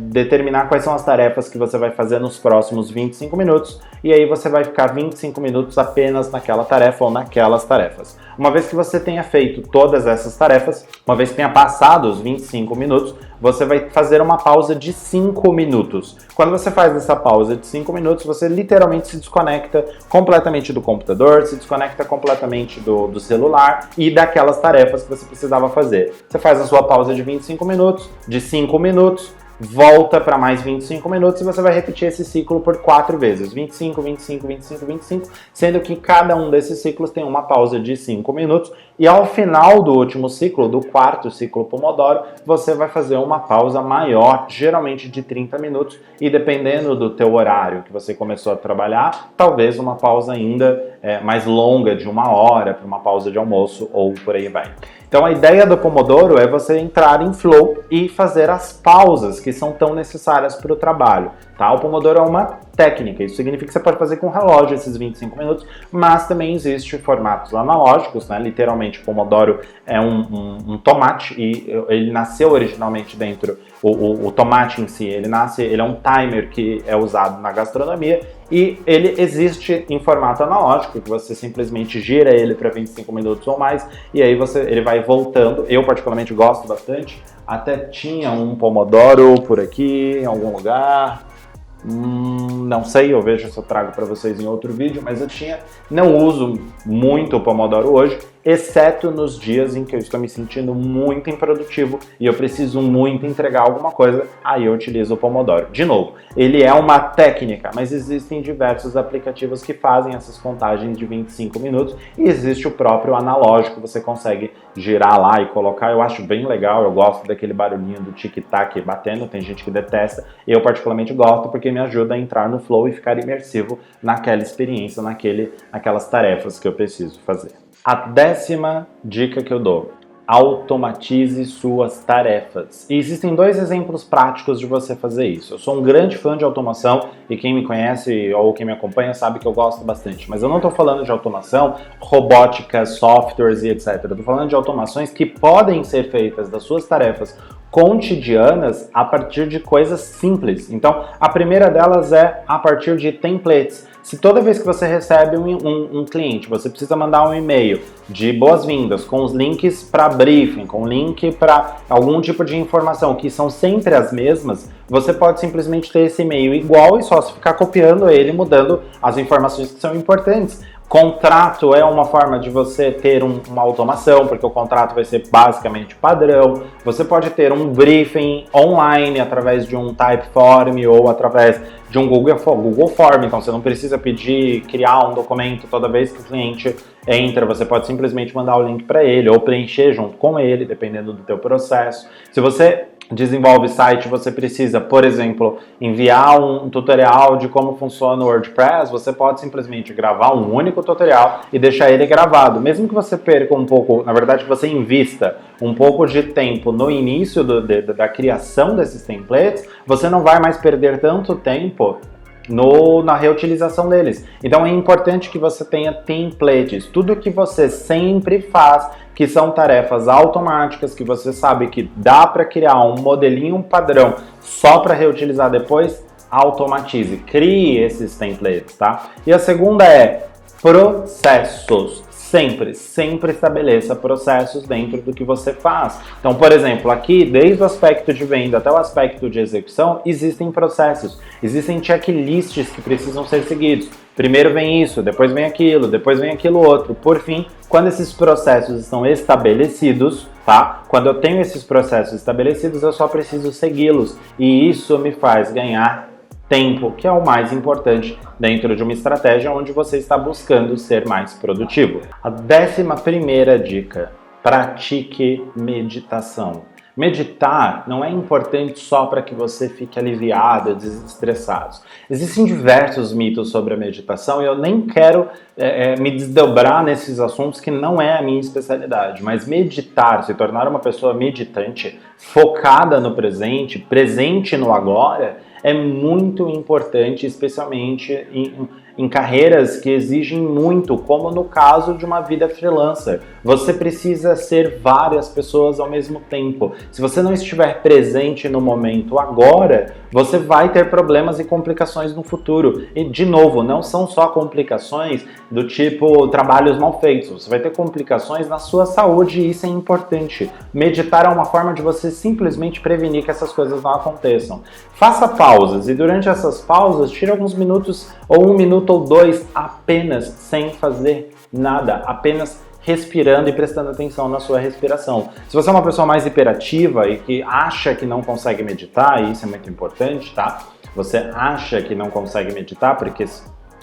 determinar quais são as tarefas que você vai fazer nos próximos 25 minutos e aí você vai ficar 25 minutos apenas naquela tarefa ou naquelas tarefas. Uma vez que você tenha feito todas essas tarefas, uma vez que tenha passado os 25 minutos, você vai fazer uma pausa de 5 minutos. Quando você faz essa pausa de 5 minutos, você literalmente se desconecta completamente do computador, se desconecta completamente do celular e daquelas tarefas que você precisava fazer. Você faz a sua pausa de 25 minutos, de 5 minutos, volta para mais 25 minutos e você vai repetir esse ciclo por 4 vezes, 25, 25, 25, 25, sendo que cada um desses ciclos tem uma pausa de 5 minutos e ao final do último ciclo, do quarto ciclo Pomodoro, você vai fazer uma pausa maior, geralmente de 30 minutos e dependendo do teu horário que você começou a trabalhar, talvez uma pausa ainda mais longa de 1 hora para uma pausa de almoço ou por aí vai. Então a ideia do Pomodoro é você entrar em flow e fazer as pausas que são tão necessárias para o trabalho, tá? O Pomodoro é uma técnica, isso significa que você pode fazer com relógio esses 25 minutos, mas também existe formatos analógicos, né? Literalmente o Pomodoro é um tomate e ele nasceu originalmente dentro, o tomate em si, ele é um timer que é usado na gastronomia e ele existe em formato analógico, que você simplesmente gira ele para 25 minutos ou mais e aí ele vai voltando. Eu particularmente gosto bastante, até tinha um Pomodoro por aqui em algum lugar. Não sei, eu vejo se eu trago para vocês em outro vídeo, mas não uso muito o Pomodoro hoje. exceto nos dias em que eu estou me sentindo muito improdutivo e eu preciso muito entregar alguma coisa, aí eu utilizo o Pomodoro. De novo, ele é uma técnica, mas existem diversos aplicativos que fazem essas contagens de 25 minutos e existe o próprio analógico, você consegue girar lá e colocar. Eu acho bem legal, eu gosto daquele barulhinho do tic-tac batendo, tem gente que detesta, eu particularmente gosto porque me ajuda a entrar no flow e ficar imersivo naquela experiência, naquelas tarefas que eu preciso fazer. A 10ª dica que eu dou: automatize suas tarefas. E existem 2 exemplos práticos de você fazer isso. Eu sou um grande fã de automação e quem me conhece ou quem me acompanha sabe que eu gosto bastante. Mas eu não estou falando de automação, robótica, softwares e etc. Eu estou falando de automações que podem ser feitas das suas tarefas cotidianas a partir de coisas simples. Então, a primeira delas é a partir de templates. Se toda vez que você recebe um cliente, você precisa mandar um e-mail de boas-vindas com os links para briefing, com link para algum tipo de informação que são sempre as mesmas, você pode simplesmente ter esse e-mail igual e só se ficar copiando ele, mudando as informações que são importantes. Contrato é uma forma de você ter uma automação, porque o contrato vai ser basicamente padrão. Você pode ter um briefing online através de um Typeform ou através de um Google Form, então você não precisa criar um documento toda vez que o cliente entra, você pode simplesmente mandar o link para ele ou preencher junto com ele, dependendo do teu processo. Se você desenvolve site, você precisa, por exemplo, enviar um tutorial de como funciona o WordPress, você pode simplesmente gravar um único tutorial e deixar ele gravado. Mesmo que você perca um pouco, na verdade, que você invista um pouco de tempo no início da criação desses templates, você não vai mais perder tanto tempo na reutilização deles. Então é importante que você tenha templates, tudo que você sempre faz, que são tarefas automáticas, que você sabe que dá para criar um modelinho padrão só para reutilizar depois, automatize, crie esses templates, tá? E a segunda é processos. Sempre estabeleça processos dentro do que você faz. Então, por exemplo, aqui, desde o aspecto de venda até o aspecto de execução, existem processos, existem checklists que precisam ser seguidos. Primeiro vem isso, depois vem aquilo outro. Por fim, quando esses processos estão estabelecidos, tá? Quando eu tenho esses processos estabelecidos, eu só preciso segui-los. E isso me faz ganhar tempo, que é o mais importante dentro de uma estratégia onde você está buscando ser mais produtivo. A 11ª dica: pratique meditação. Meditar não é importante só para que você fique aliviado, desestressado. Existem diversos mitos sobre a meditação e eu nem quero me desdobrar nesses assuntos que não é a minha especialidade, mas meditar, se tornar uma pessoa meditante, focada no presente, presente no agora, é muito importante, especialmente em carreiras que exigem muito, como no caso de uma vida freelancer. Você precisa ser várias pessoas ao mesmo tempo. Se você não estiver presente no momento agora, você vai ter problemas e complicações no futuro. E, de novo, não são só complicações do tipo trabalhos mal feitos. Você vai ter complicações na sua saúde e isso é importante. Meditar é uma forma de você simplesmente prevenir que essas coisas não aconteçam. Faça pausas e durante essas pausas, tire alguns minutos ou 1 minuto ou 2 apenas sem fazer nada, apenas respirando e prestando atenção na sua respiração. Se você é uma pessoa mais hiperativa e que acha que não consegue meditar, e isso é muito importante, tá? Você acha que não consegue meditar porque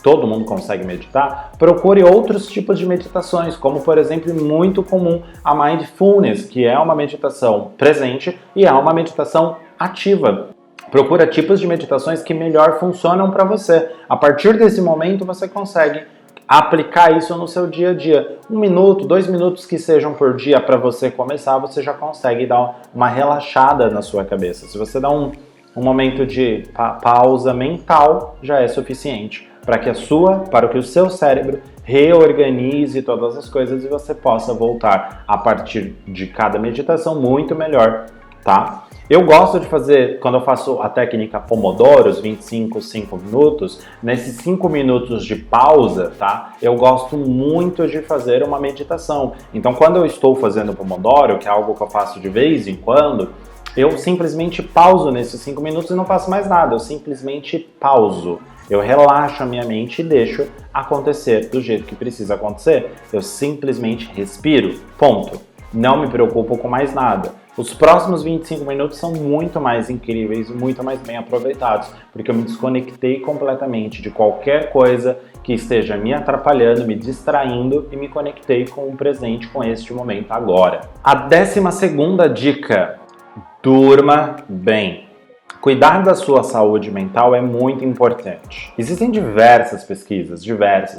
todo mundo consegue meditar, procure outros tipos de meditações, como por exemplo, muito comum a Mindfulness, que é uma meditação presente e é uma meditação ativa. Procura tipos de meditações que melhor funcionam para você. A partir desse momento, você consegue aplicar isso no seu dia a dia. 1 minuto, 2 minutos que sejam por dia para você começar, você já consegue dar uma relaxada na sua cabeça. Se você dá um momento de pausa mental, já é suficiente para que o seu cérebro reorganize todas as coisas e você possa voltar a partir de cada meditação muito melhor, tá? Eu gosto de fazer, quando eu faço a técnica Pomodoro, os 5 minutos, nesses 5 minutos de pausa, tá? Eu gosto muito de fazer uma meditação. Então, quando eu estou fazendo Pomodoro, que é algo que eu faço de vez em quando, eu simplesmente pauso nesses 5 minutos e não faço mais nada, eu simplesmente pauso. Eu relaxo a minha mente e deixo acontecer do jeito que precisa acontecer. Eu simplesmente respiro. Ponto. Não me preocupo com mais nada. Os próximos 25 minutos são muito mais incríveis e muito mais bem aproveitados, porque eu me desconectei completamente de qualquer coisa que esteja me atrapalhando, me distraindo e me conectei com o presente, com este momento agora. A 12ª dica: durma bem. Cuidar da sua saúde mental é muito importante. Existem diversas pesquisas,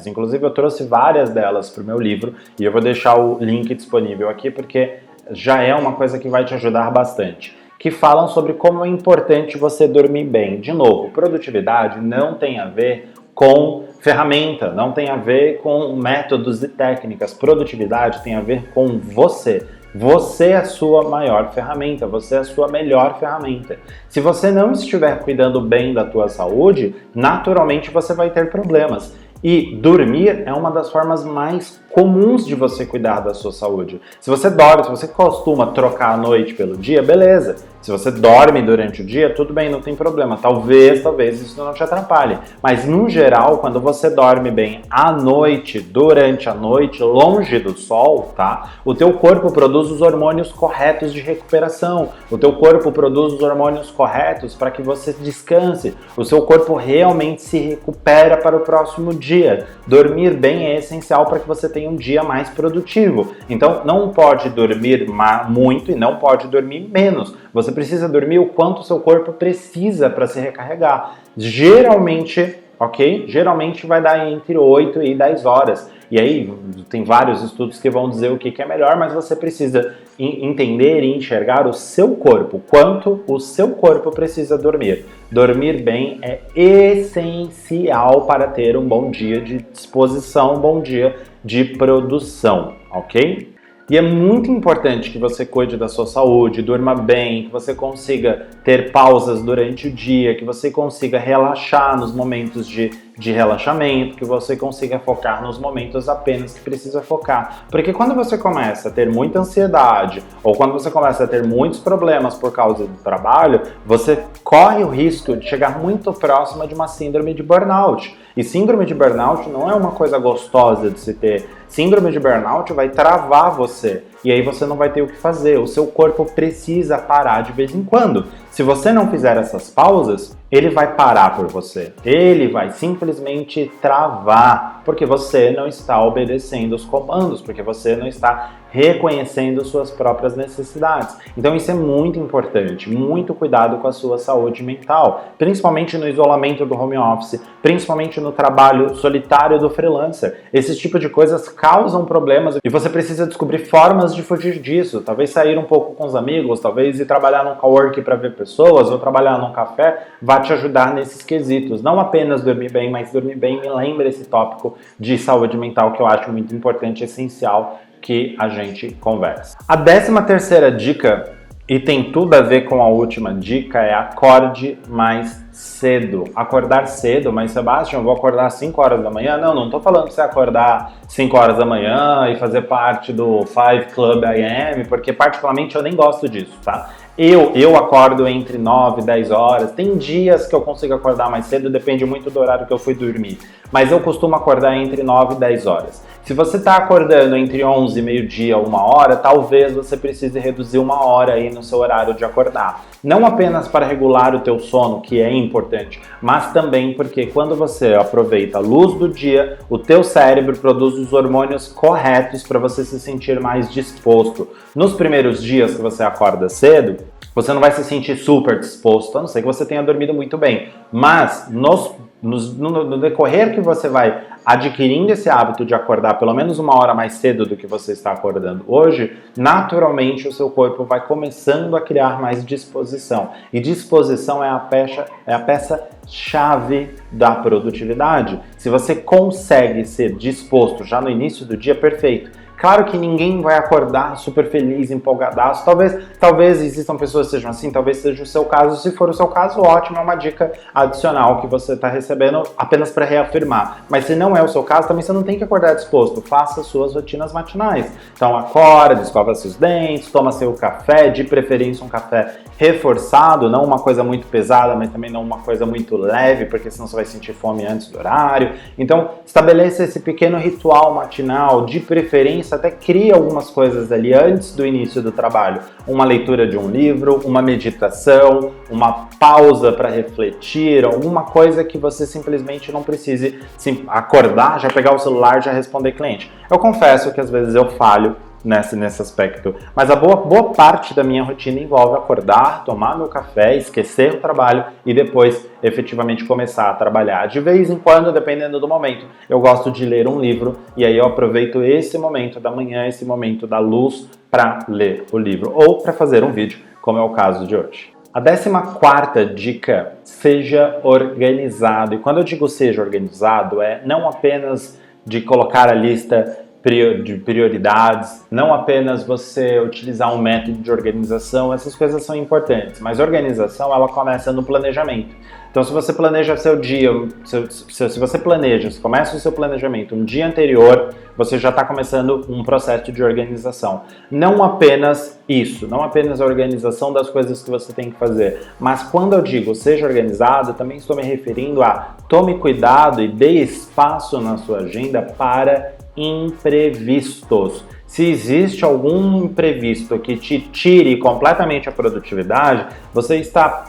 inclusive eu trouxe várias delas para o meu livro e eu vou deixar o link disponível aqui porque já é uma coisa que vai te ajudar bastante, que falam sobre como é importante você dormir bem. De novo, produtividade não tem a ver com ferramenta, não tem a ver com métodos e técnicas. Produtividade tem a ver com você. Você é a sua maior ferramenta, você é a sua melhor ferramenta. Se você não estiver cuidando bem da tua saúde, naturalmente você vai ter problemas. E dormir é uma das formas mais comuns de você cuidar da sua saúde. Se você dorme, se você costuma trocar a noite pelo dia, beleza. Se você dorme durante o dia, tudo bem, não tem problema. Talvez isso não te atrapalhe. Mas, no geral, quando você dorme bem à noite, durante a noite, longe do sol, tá? O teu corpo produz os hormônios corretos de recuperação. O teu corpo produz os hormônios corretos para que você descanse. O seu corpo realmente se recupera para o próximo dia. Dormir bem é essencial para que você tenha um dia mais produtivo. Então, não pode dormir muito e não pode dormir menos. Você precisa dormir o quanto o seu corpo precisa para se recarregar. Geralmente, ok? Geralmente vai dar entre 8 e 10 horas. E aí, tem vários estudos que vão dizer o que é melhor, mas você precisa entender e enxergar o seu corpo, quanto o seu corpo precisa dormir. Dormir bem é essencial para ter um bom dia de disposição, um bom dia de produção, ok? E é muito importante que você cuide da sua saúde, durma bem, que você consiga ter pausas durante o dia, que você consiga relaxar nos momentos de relaxamento, que você consiga focar nos momentos apenas que precisa focar. Porque quando você começa a ter muita ansiedade, ou quando você começa a ter muitos problemas por causa do trabalho, você corre o risco de chegar muito próximo de uma síndrome de burnout. E síndrome de burnout não é uma coisa gostosa de se ter. Síndrome de burnout vai travar você. E aí você não vai ter o que fazer. O seu corpo precisa parar de vez em quando. Se você não fizer essas pausas, ele vai parar por você. Ele vai simplesmente travar, porque você não está obedecendo os comandos, porque você não está reconhecendo suas próprias necessidades. Então isso é muito importante, muito cuidado com a sua saúde mental, principalmente no isolamento do home office, principalmente no trabalho solitário do freelancer. Esse tipo de coisas causam problemas e você precisa descobrir formas de fugir disso. Talvez sair um pouco com os amigos, talvez ir trabalhar num coworking para ver pessoas, ou trabalhar num café, vai te ajudar nesses quesitos. Não apenas dormir bem, mas dormir bem me lembra esse tópico de saúde mental que eu acho muito importante, essencial que a gente conversa. A 13ª dica, e tem tudo a ver com a última dica, é acorde mais cedo. Acordar cedo, mas Sebastião, eu vou acordar às 5 horas da manhã? Não tô falando pra você acordar 5 horas da manhã e fazer parte do 5 Club IM, porque particularmente eu nem gosto disso, tá? Eu acordo entre 9 e 10 horas. Tem dias que eu consigo acordar mais cedo, depende muito do horário que eu fui dormir. Mas eu costumo acordar entre 9 e 10 horas. Se você está acordando entre 11, meio-dia, 1 hora, talvez você precise reduzir 1 hora aí no seu horário de acordar. Não apenas para regular o teu sono, que é importante, mas também porque quando você aproveita a luz do dia, o teu cérebro produz os hormônios corretos para você se sentir mais disposto. Nos primeiros dias que você acorda cedo, você não vai se sentir super disposto, a não ser que você tenha dormido muito bem. Mas no decorrer que você vai adquirindo esse hábito de acordar pelo menos 1 hora mais cedo do que você está acordando hoje, naturalmente o seu corpo vai começando a criar mais disposição. E disposição é a peça-chave da produtividade. Se você consegue ser disposto já no início do dia, perfeito. Claro que ninguém vai acordar super feliz, empolgadaço. Talvez existam pessoas que sejam assim, talvez seja o seu caso. Se for o seu caso, ótimo, é uma dica adicional que você está recebendo apenas para reafirmar. Mas se não é o seu caso, também você não tem que acordar disposto. Faça suas rotinas matinais. Então acorda, escova seus dentes, toma seu café, de preferência um café reforçado, não uma coisa muito pesada, mas também não uma coisa muito leve, porque senão você vai sentir fome antes do horário. Então estabeleça esse pequeno ritual matinal, de preferência até cria algumas coisas ali antes do início do trabalho. Uma leitura de um livro, uma meditação, uma pausa para refletir, alguma coisa que você simplesmente não precise acordar, já pegar o celular, já responder cliente. Eu confesso que às vezes eu falho nesse aspecto, mas a boa parte da minha rotina envolve acordar, tomar meu café, esquecer o trabalho e depois efetivamente começar a trabalhar. De vez em quando, dependendo do momento, eu gosto de ler um livro e aí eu aproveito esse momento da manhã, esse momento da luz para ler o livro ou para fazer um vídeo, como é o caso de hoje. A 14ª dica, seja organizado. E quando eu digo seja organizado, é não apenas de colocar a lista de prioridades, não apenas você utilizar um método de organização, essas coisas são importantes, mas a organização ela começa no planejamento. Então se você planeja seu dia, se você começa o seu planejamento um dia anterior, você já está começando um processo de organização. Não apenas isso, não apenas a organização das coisas que você tem que fazer, mas quando eu digo seja organizado, também estou me referindo a tome cuidado e dê espaço na sua agenda para imprevistos. Se existe algum imprevisto que te tire completamente a produtividade, você está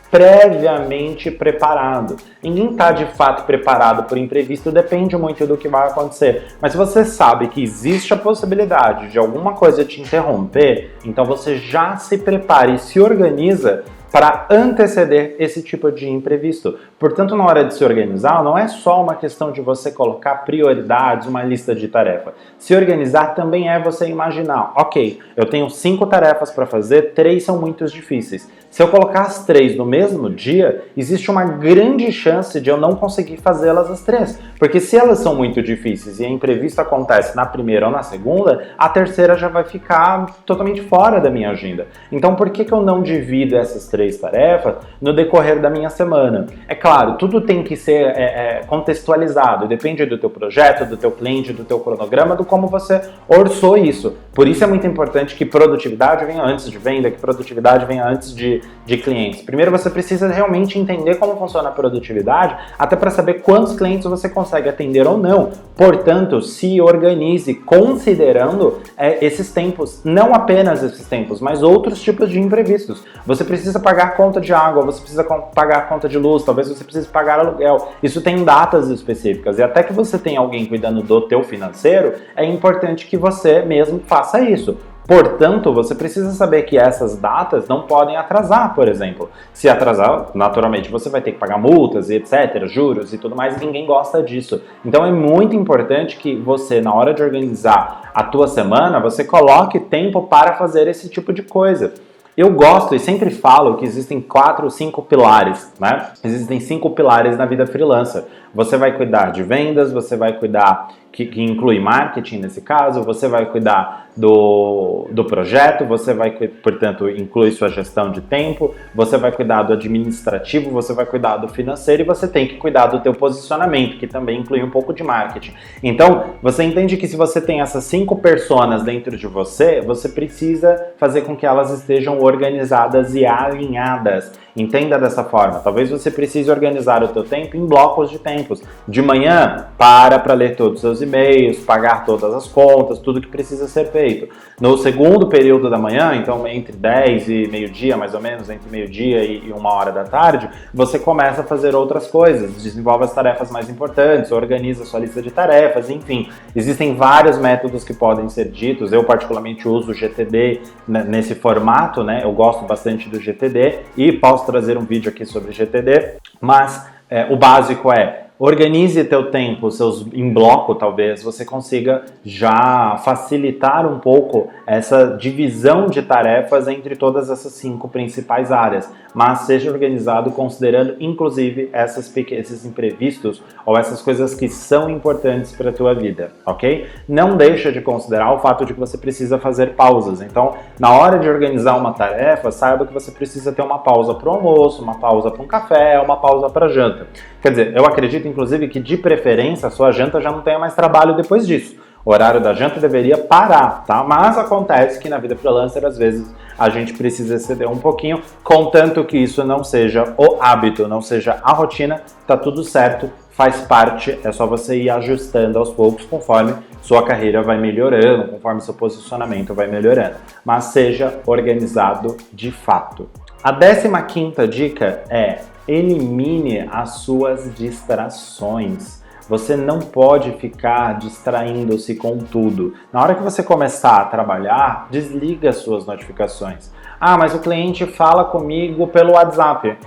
previamente preparado. Ninguém está de fato preparado por imprevisto, depende muito do que vai acontecer. Mas se você sabe que existe a possibilidade de alguma coisa te interromper, então você já se prepara e se organiza para anteceder esse tipo de imprevisto. Portanto, na hora de se organizar, não é só uma questão de você colocar prioridades, uma lista de tarefas. Se organizar também é você imaginar, ok, eu tenho 5 tarefas para fazer, 3 são muito difíceis. Se eu colocar as 3 no mesmo dia, existe uma grande chance de eu não conseguir fazê-las as 3. Porque se elas são muito difíceis e o imprevisto acontece na primeira ou na segunda, a terceira já vai ficar totalmente fora da minha agenda. Então, por que eu não divido essas 3 tarefas no decorrer da minha semana? É claro, tudo tem que ser contextualizado, depende do teu projeto, do teu cliente, do teu cronograma, do como você orçou isso. Por isso é muito importante que produtividade venha antes de venda, que produtividade venha antes de clientes. Primeiro você precisa realmente entender como funciona a produtividade, até para saber quantos clientes você consegue atender ou não. Portanto, se organize considerando esses tempos, não apenas esses tempos, mas outros tipos de imprevistos. Você precisa pagar a conta de água, você precisa pagar a conta de luz, talvez você precise pagar aluguel. Isso tem datas específicas e até que você tenha alguém cuidando do teu financeiro, é importante que você mesmo faça isso. Portanto, você precisa saber que essas datas não podem atrasar, por exemplo. Se atrasar, naturalmente, você vai ter que pagar multas e etc., juros e tudo mais, e ninguém gosta disso. Então é muito importante que você, na hora de organizar a tua semana, você coloque tempo para fazer esse tipo de coisa. Eu gosto e sempre falo que existem 4 ou 5 pilares, né? Existem 5 pilares na vida freelancer. Você vai cuidar de vendas, você vai cuidar, que inclui marketing nesse caso, você vai cuidar do projeto, você vai, portanto, inclui sua gestão de tempo, você vai cuidar do administrativo, você vai cuidar do financeiro e você tem que cuidar do teu posicionamento, que também inclui um pouco de marketing. Então, você entende que se você tem essas 5 personas dentro de você, você precisa fazer com que elas estejam organizadas e alinhadas. Entenda dessa forma. Talvez você precise organizar o teu tempo em blocos de tempos. De manhã, para ler todos os seus e-mails, pagar todas as contas, tudo que precisa ser feito. No segundo período da manhã, então entre 10 e meio-dia, mais ou menos, entre meio-dia e 1h da tarde, você começa a fazer outras coisas, desenvolve as tarefas mais importantes, organiza a sua lista de tarefas, enfim. Existem vários métodos que podem ser ditos. Eu particularmente uso o GTD nesse formato, né? Eu gosto bastante do GTD e posso trazer um vídeo aqui sobre GTD, mas o básico é Organize teu tempo, em bloco talvez, você consiga já facilitar um pouco essa divisão de tarefas entre todas essas 5 principais áreas. Mas seja organizado considerando inclusive esses imprevistos ou essas coisas que são importantes para a tua vida, ok? Não deixa de considerar o fato de que você precisa fazer pausas. Então, na hora de organizar uma tarefa, saiba que você precisa ter uma pausa para o almoço, uma pausa para um café, uma pausa para a janta. Quer dizer, eu acredito inclusive que de preferência a sua janta já não tenha mais trabalho depois disso. O horário da janta deveria parar, tá? Mas acontece que na vida freelancer, às vezes, a gente precisa ceder um pouquinho, contanto que isso não seja o hábito, não seja a rotina, tá tudo certo, faz parte, é só você ir ajustando aos poucos conforme sua carreira vai melhorando, conforme seu posicionamento vai melhorando. Mas seja organizado de fato. A 15ª dica é: elimine as suas distrações. Você não pode ficar distraindo-se com tudo. Na hora que você começar a trabalhar, desliga as suas notificações. Ah, mas o cliente fala comigo pelo WhatsApp.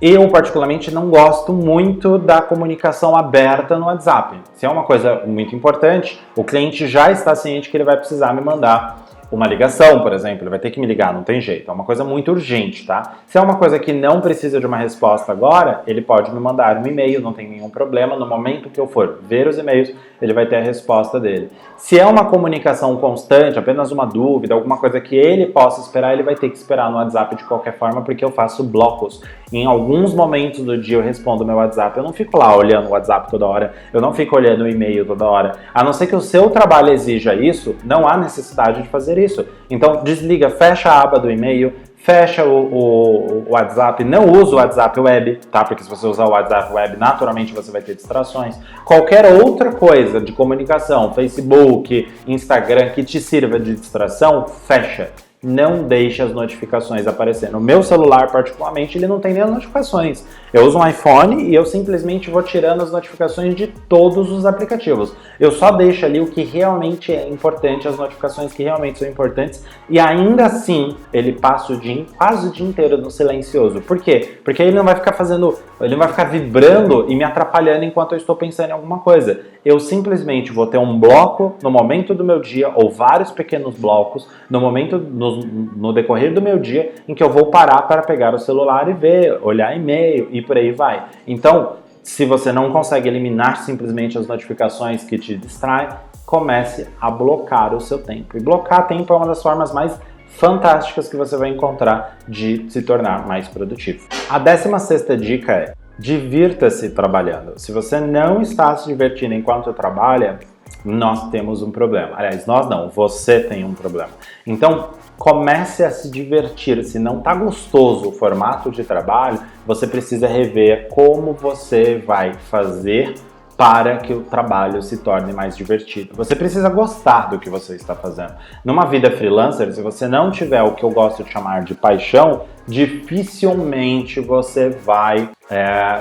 Eu, particularmente, não gosto muito da comunicação aberta no WhatsApp. Se é uma coisa muito importante, o cliente já está ciente que ele vai precisar me mandar uma ligação, por exemplo, ele vai ter que me ligar, não tem jeito, é uma coisa muito urgente, tá? Se é uma coisa que não precisa de uma resposta agora, ele pode me mandar um e-mail, não tem nenhum problema, no momento que eu for ver os e-mails, ele vai ter a resposta dele. Se é uma comunicação constante, apenas uma dúvida, alguma coisa que ele possa esperar, ele vai ter que esperar no WhatsApp de qualquer forma, porque eu faço blocos. Em alguns momentos do dia eu respondo meu WhatsApp, eu não fico lá olhando o WhatsApp toda hora, eu não fico olhando o e-mail toda hora. A não ser que o seu trabalho exija isso, não há necessidade de fazer isso. Então desliga, fecha a aba do e-mail, fecha o WhatsApp, não usa o WhatsApp web, tá? Porque se você usar o WhatsApp web, naturalmente você vai ter distrações. Qualquer outra coisa de comunicação, Facebook, Instagram, que te sirva de distração, fecha. Não deixe as notificações aparecer. No meu celular, particularmente, ele não tem nem as notificações. Eu uso um iPhone e eu simplesmente vou tirando as notificações de todos os aplicativos. Eu só deixo ali o que realmente é importante, as notificações que realmente são importantes, e ainda assim ele passa quase o dia inteiro no silencioso. Por quê? Porque ele não vai ficar vibrando e me atrapalhando enquanto eu estou pensando em alguma coisa. Eu simplesmente vou ter um bloco no momento do meu dia, ou vários pequenos blocos, no decorrer do meu dia, em que eu vou parar para pegar o celular e ver, olhar e-mail e por aí vai. Então, se você não consegue eliminar simplesmente as notificações que te distraem, comece a blocar o seu tempo. E blocar tempo é uma das formas mais fantásticas que você vai encontrar de se tornar mais produtivo. A 16ª dica é: divirta-se trabalhando. Se você não está se divertindo enquanto trabalha, nós temos um problema. Aliás, nós não, você tem um problema. Então, comece a se divertir. Se não está gostoso o formato de trabalho, você precisa rever como você vai fazer para que o trabalho se torne mais divertido. Você precisa gostar do que você está fazendo. Numa vida freelancer, se você não tiver o que eu gosto de chamar de paixão, dificilmente você vai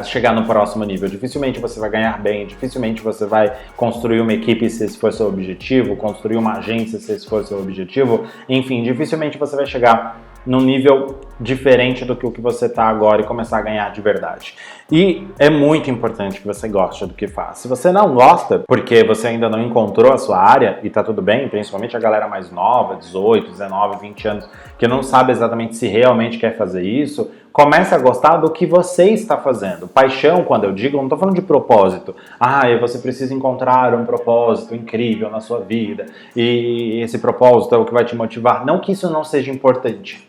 chegar no próximo nível, dificilmente você vai ganhar bem, dificilmente você vai construir uma equipe se esse for seu objetivo, construir uma agência se esse for seu objetivo, enfim, dificilmente você vai chegar num nível diferente do que o que você está agora e começar a ganhar de verdade. E é muito importante que você goste do que faz. Se você não gosta, porque você ainda não encontrou a sua área, e tá tudo bem, principalmente a galera mais nova, 18, 19, 20 anos, que não sabe exatamente se realmente quer fazer isso, comece a gostar do que você está fazendo. Paixão, quando eu digo, não estou falando de propósito. Você precisa encontrar um propósito incrível na sua vida, e esse propósito é o que vai te motivar. Não que isso não seja importante,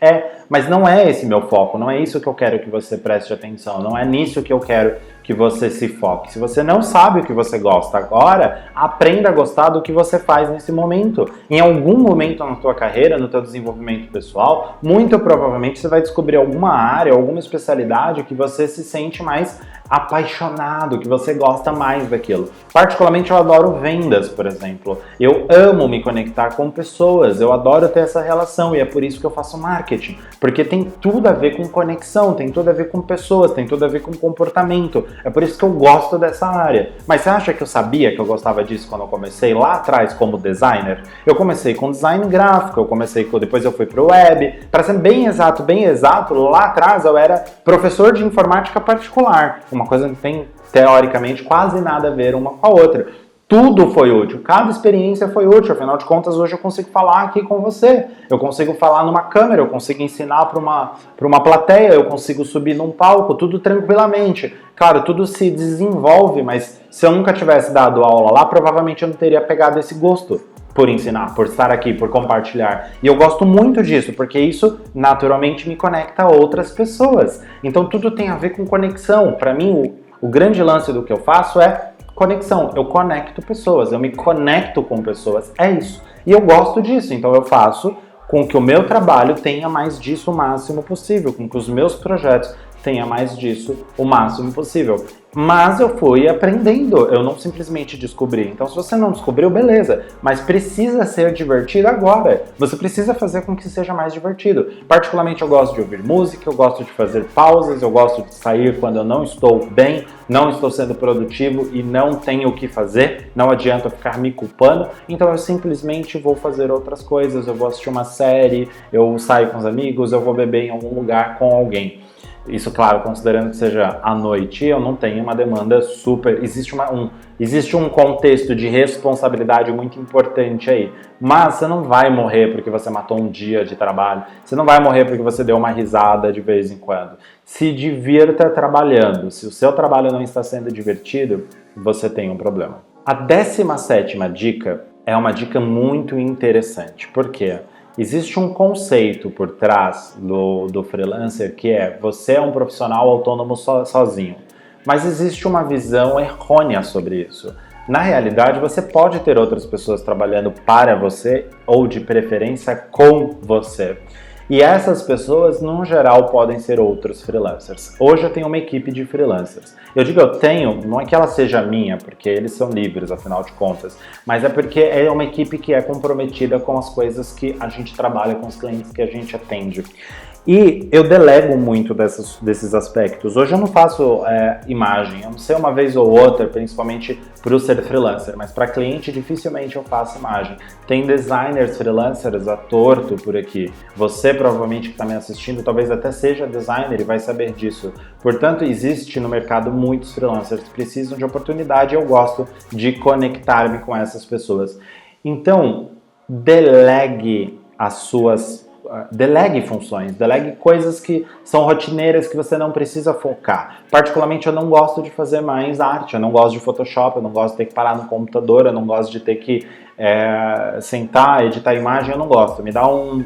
mas não é esse meu foco, não é isso que eu quero que você preste atenção, não é nisso que eu quero que você se foque. Se você não sabe o que você gosta agora, aprenda a gostar do que você faz nesse momento. Em algum momento na tua carreira, no teu desenvolvimento pessoal, muito provavelmente você vai descobrir alguma área, alguma especialidade que você se sente mais apaixonado, que você gosta mais daquilo. Particularmente eu adoro vendas, por exemplo. Eu amo me conectar com pessoas, eu adoro ter essa relação e é por isso que eu faço marketing, porque tem tudo a ver com conexão, tem tudo a ver com pessoas, tem tudo a ver com comportamento. É por isso que eu gosto dessa área. Mas você acha que eu sabia que eu gostava disso quando eu comecei lá atrás como designer? Eu comecei com design gráfico, depois eu fui para o web. Para ser bem exato, lá atrás eu era professor de informática particular. uma coisa não tem, teoricamente, quase nada a ver uma com a outra. Tudo foi útil, cada experiência foi útil, afinal de contas hoje eu consigo falar aqui com você, eu consigo falar numa câmera, eu consigo ensinar para uma plateia, eu consigo subir num palco, tudo tranquilamente. Claro, tudo se desenvolve, mas se eu nunca tivesse dado aula lá, provavelmente eu não teria pegado esse gosto por ensinar, por estar aqui, por compartilhar. E eu gosto muito disso, porque isso naturalmente me conecta a outras pessoas. Então tudo tem a ver com conexão. Para mim, o grande lance do que eu faço é conexão. Eu conecto pessoas, eu me conecto com pessoas. É isso. E eu gosto disso, então eu faço com que o meu trabalho tenha mais disso o máximo possível, com que os meus projetos tenha mais disso o máximo possível. Mas eu fui aprendendo, eu não simplesmente descobri. Então, se você não descobriu, beleza. Mas precisa ser divertido agora. Você precisa fazer com que seja mais divertido. Particularmente, eu gosto de ouvir música, eu gosto de fazer pausas, eu gosto de sair quando eu não estou bem, não estou sendo produtivo e não tenho o que fazer. Não adianta ficar me culpando. Então, eu simplesmente vou fazer outras coisas. Eu vou assistir uma série, eu saio com os amigos, eu vou beber em algum lugar com alguém. Isso, claro, considerando que seja à noite, eu não tenho uma demanda super... Existe um contexto de responsabilidade muito importante aí. Mas você não vai morrer porque você matou um dia de trabalho. Você não vai morrer porque você deu uma risada de vez em quando. Se divirta trabalhando. Se o seu trabalho não está sendo divertido, você tem um problema. A 17ª dica é uma dica muito interessante. Por quê? Existe um conceito por trás do freelancer que é você é um profissional autônomo sozinho, mas existe uma visão errônea sobre isso. Na realidade, você pode ter outras pessoas trabalhando para você ou de preferência com você. E essas pessoas, no geral, podem ser outros freelancers. Hoje eu tenho uma equipe de freelancers. Eu digo eu tenho, não é que ela seja minha, porque eles são livres, afinal de contas, mas é porque é uma equipe que é comprometida com as coisas que a gente trabalha, com os clientes que a gente atende. E eu delego muito desses aspectos. Hoje eu não faço imagem, eu não sei uma vez ou outra, principalmente para o ser freelancer, mas para cliente dificilmente eu faço imagem. Tem designers freelancers a torto por aqui. Você provavelmente que está me assistindo talvez até seja designer e vai saber disso. Portanto, existe no mercado muitos freelancers que precisam de oportunidade e eu gosto de conectar-me com essas pessoas. Então, delegue funções, delegue coisas que são rotineiras que você não precisa focar. Particularmente eu não gosto de fazer mais arte, eu não gosto de Photoshop, eu não gosto de ter que parar no computador, eu não gosto de ter que sentar, editar imagem, eu não gosto. Me dá um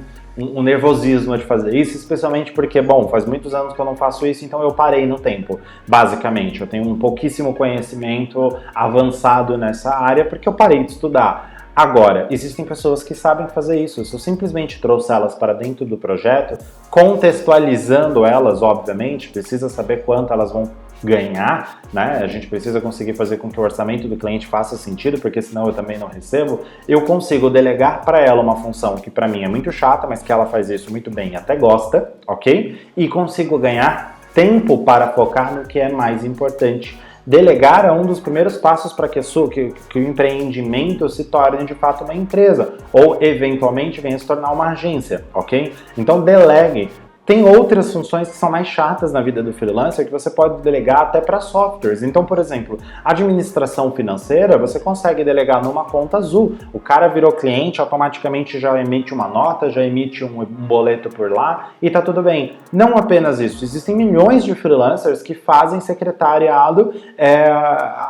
nervosismo de fazer isso, especialmente porque, bom, faz muitos anos que eu não faço isso, então eu parei no tempo, basicamente. Eu tenho um pouquíssimo conhecimento avançado nessa área porque eu parei de estudar. Agora, existem pessoas que sabem fazer isso. Se eu simplesmente trouxer elas para dentro do projeto, contextualizando elas, obviamente, precisa saber quanto elas vão ganhar, né? A gente precisa conseguir fazer com que o orçamento do cliente faça sentido, porque senão eu também não recebo. Eu consigo delegar para ela uma função que para mim é muito chata, mas que ela faz isso muito bem e até gosta, ok? E consigo ganhar tempo para focar no que é mais importante. Delegar é um dos primeiros passos para que o empreendimento se torne de fato uma empresa ou eventualmente venha se tornar uma agência, ok? Então delegue. Tem outras funções que são mais chatas na vida do freelancer que você pode delegar até para softwares. Então, por exemplo, administração financeira você consegue delegar numa conta azul. O cara virou cliente, automaticamente já emite uma nota, já emite um boleto por lá e tá tudo bem. Não apenas isso, existem milhões de freelancers que fazem secretariado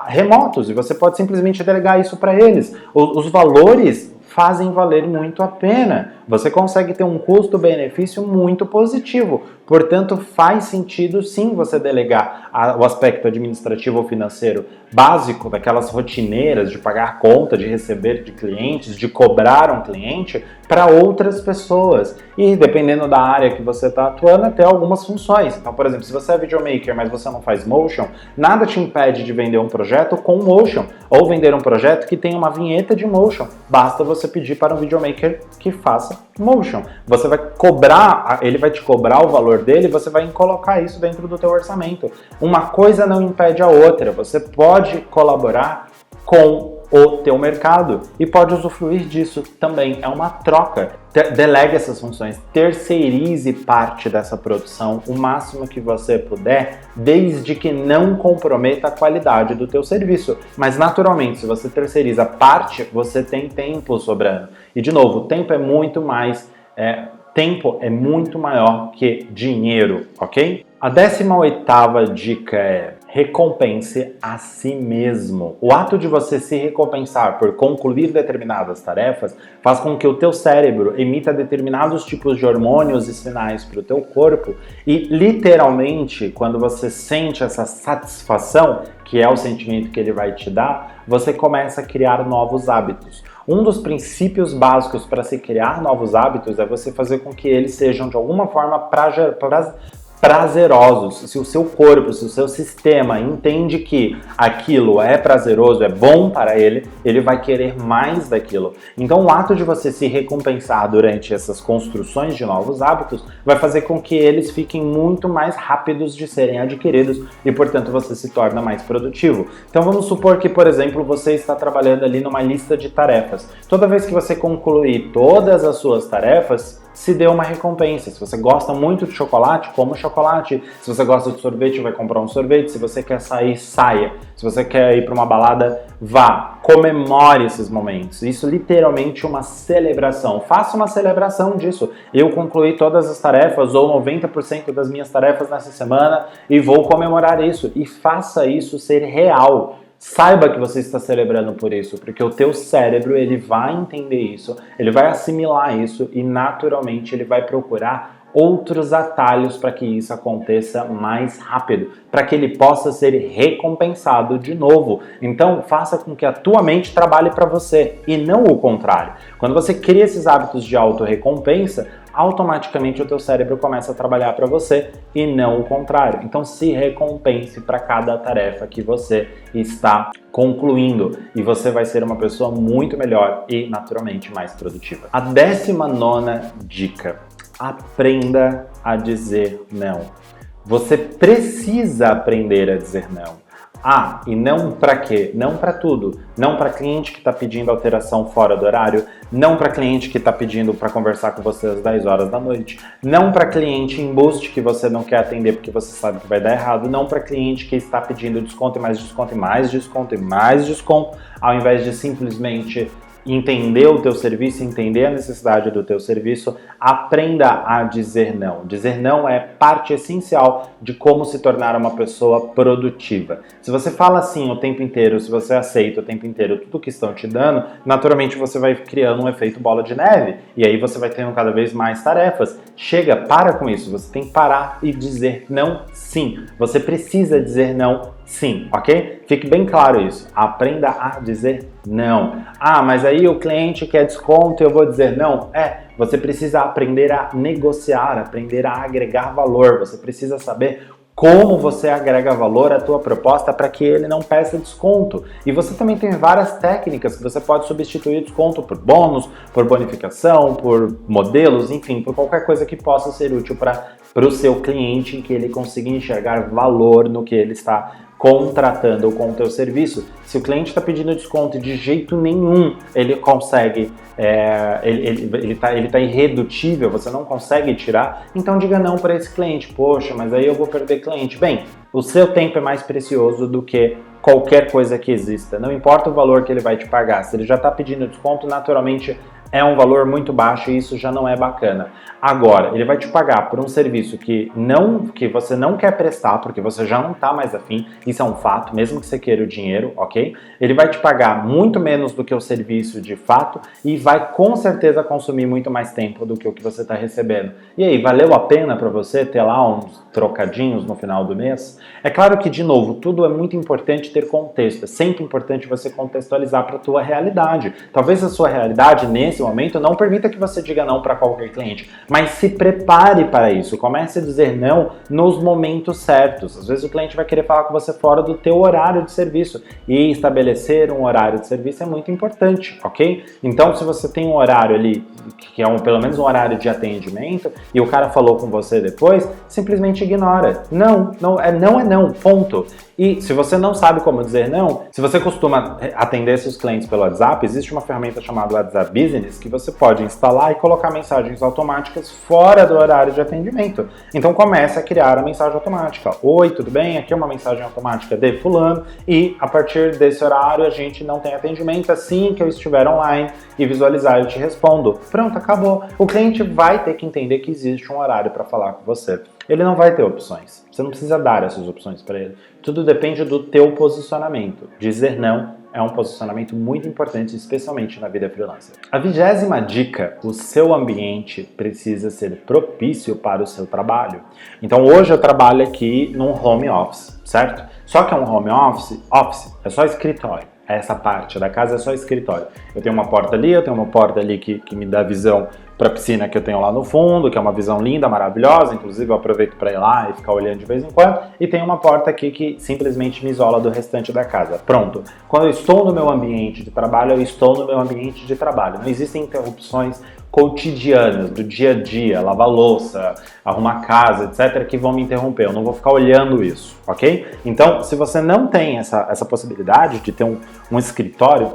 remotos e você pode simplesmente delegar isso para eles. Os valores fazem valer muito a pena. Você consegue ter um custo-benefício muito positivo. Portanto, faz sentido sim você delegar o aspecto administrativo ou financeiro básico, daquelas rotineiras de pagar conta, de receber de clientes, de cobrar um cliente, para outras pessoas. E dependendo da área que você está atuando, até algumas funções. Então, por exemplo, se você é videomaker, mas você não faz motion, nada te impede de vender um projeto com motion, ou vender um projeto que tem uma vinheta de motion. Basta você pedir para um videomaker que faça motion. Você vai cobrar, ele vai te cobrar o valor dele, você vai colocar isso dentro do teu orçamento. Uma coisa não impede a outra. Você pode colaborar com o teu mercado e pode usufruir disso também. É uma troca. Delegue essas funções, terceirize parte dessa produção o máximo que você puder, desde que não comprometa a qualidade do teu serviço. Mas naturalmente, se você terceiriza parte, você tem tempo sobrando. E de novo, tempo é muito maior que dinheiro, ok? A 18ª dica é: recompense a si mesmo. O ato de você se recompensar por concluir determinadas tarefas faz com que o teu cérebro emita determinados tipos de hormônios e sinais para o teu corpo e, literalmente, quando você sente essa satisfação, que é o sentimento que ele vai te dar, você começa a criar novos hábitos. Um dos princípios básicos para se criar novos hábitos é você fazer com que eles sejam, de alguma forma, prazerosos. Se o seu corpo, se o seu sistema entende que aquilo é prazeroso, é bom para ele, ele vai querer mais daquilo. Então o ato de você se recompensar durante essas construções de novos hábitos vai fazer com que eles fiquem muito mais rápidos de serem adquiridos e, portanto, você se torna mais produtivo. Então vamos supor que, por exemplo, você está trabalhando ali numa lista de tarefas. Toda vez que você concluir todas as suas tarefas, se dê uma recompensa. Se você gosta muito de chocolate, coma chocolate. Se você gosta de sorvete, vai comprar um sorvete. Se você quer sair, saia. Se você quer ir para uma balada, vá. Comemore esses momentos. Isso literalmente é uma celebração. Faça uma celebração disso. Eu concluí todas as tarefas ou 90% das minhas tarefas nessa semana e vou comemorar isso. E faça isso ser real. Saiba que você está celebrando por isso, porque o teu cérebro ele vai entender isso, ele vai assimilar isso e naturalmente ele vai procurar outros atalhos para que isso aconteça mais rápido, para que ele possa ser recompensado de novo. Então, faça com que a tua mente trabalhe para você e não o contrário. Quando você cria esses hábitos de autorrecompensa, automaticamente o teu cérebro começa a trabalhar para você e não o contrário. Então se recompense para cada tarefa que você está concluindo e você vai ser uma pessoa muito melhor e naturalmente mais produtiva. A 19ª dica: aprenda a dizer não. Você precisa aprender a dizer não. E não para quê? Não para tudo. Não para cliente que está pedindo alteração fora do horário. Não para cliente que está pedindo para conversar com você às 10 horas da noite. Não para cliente embuste que você não quer atender porque você sabe que vai dar errado. Não para cliente que está pedindo desconto e mais desconto e mais desconto e mais desconto, ao invés de simplesmente entender o teu serviço, entender a necessidade do teu serviço. Aprenda a dizer não. Dizer não é parte essencial de como se tornar uma pessoa produtiva. Se você fala sim o tempo inteiro, se você aceita o tempo inteiro tudo que estão te dando, naturalmente você vai criando um efeito bola de neve e aí você vai tendo cada vez mais tarefas. Chega, para com isso. Você tem que parar e dizer não sim. Você precisa dizer não sim, ok? Fique bem claro isso. Aprenda a dizer não. Mas aí o cliente quer desconto e eu vou dizer não? Você precisa aprender a negociar, aprender a agregar valor. Você precisa saber como você agrega valor à tua proposta para que ele não peça desconto. E você também tem várias técnicas que você pode substituir desconto por bônus, por bonificação, por modelos, enfim, por qualquer coisa que possa ser útil para o seu cliente, em que ele consiga enxergar valor no que ele está contratando com o teu serviço. Se o cliente está pedindo desconto e de jeito nenhum ele consegue, ele tá irredutível, você não consegue tirar, então diga não para esse cliente. Poxa, mas aí eu vou perder cliente. Bem, o seu tempo é mais precioso do que qualquer coisa que exista. Não importa o valor que ele vai te pagar. Se ele já está pedindo desconto, naturalmente é um valor muito baixo e isso já não é bacana. Agora, ele vai te pagar por um serviço que você não quer prestar, porque você já não está mais afim, isso é um fato, mesmo que você queira o dinheiro, ok? Ele vai te pagar muito menos do que o serviço de fato e vai com certeza consumir muito mais tempo do que o que você está recebendo. E aí, valeu a pena para você ter lá uns trocadinhos no final do mês? É claro que, de novo, tudo é muito importante ter contexto, é sempre importante você contextualizar para a tua realidade. Talvez a sua realidade, nesse momento, não permita que você diga não para qualquer cliente, mas se prepare para isso, comece a dizer não nos momentos certos. Às vezes o cliente vai querer falar com você fora do teu horário de serviço e estabelecer um horário de serviço é muito importante, ok? Então, se você tem um horário ali, que é pelo menos um horário de atendimento, e o cara falou com você depois, simplesmente ignora. Não, ponto. E se você não sabe como dizer não, se você costuma atender seus clientes pelo WhatsApp, existe uma ferramenta chamada WhatsApp Business que você pode instalar e colocar mensagens automáticas fora do horário de atendimento. Então comece a criar a mensagem automática. Oi, tudo bem? Aqui é uma mensagem automática de fulano e a partir desse horário a gente não tem atendimento. Assim que eu estiver online e visualizar, eu te respondo. Pronto, acabou. O cliente vai ter que entender que existe um horário para falar com você. Ele não vai ter opções. Você não precisa dar essas opções para ele. Tudo depende do teu posicionamento. Dizer não é um posicionamento muito importante, especialmente na vida freelancer. A 20ª dica: o seu ambiente precisa ser propício para o seu trabalho. Então hoje eu trabalho aqui num home office, certo? Só que é um home office é só escritório. Essa parte da casa é só escritório. Eu tenho uma porta ali, eu tenho uma porta ali que me dá visão para a piscina que eu tenho lá no fundo, que é uma visão linda, maravilhosa, inclusive eu aproveito para ir lá e ficar olhando de vez em quando, e tem uma porta aqui que simplesmente me isola do restante da casa. Pronto. Quando eu estou no meu ambiente de trabalho, eu estou no meu ambiente de trabalho. Não existem interrupções cotidianas, do dia a dia, lavar louça, arrumar casa, etc., que vão me interromper. Eu não vou ficar olhando isso, ok? Então, se você não tem essa possibilidade de ter um escritório,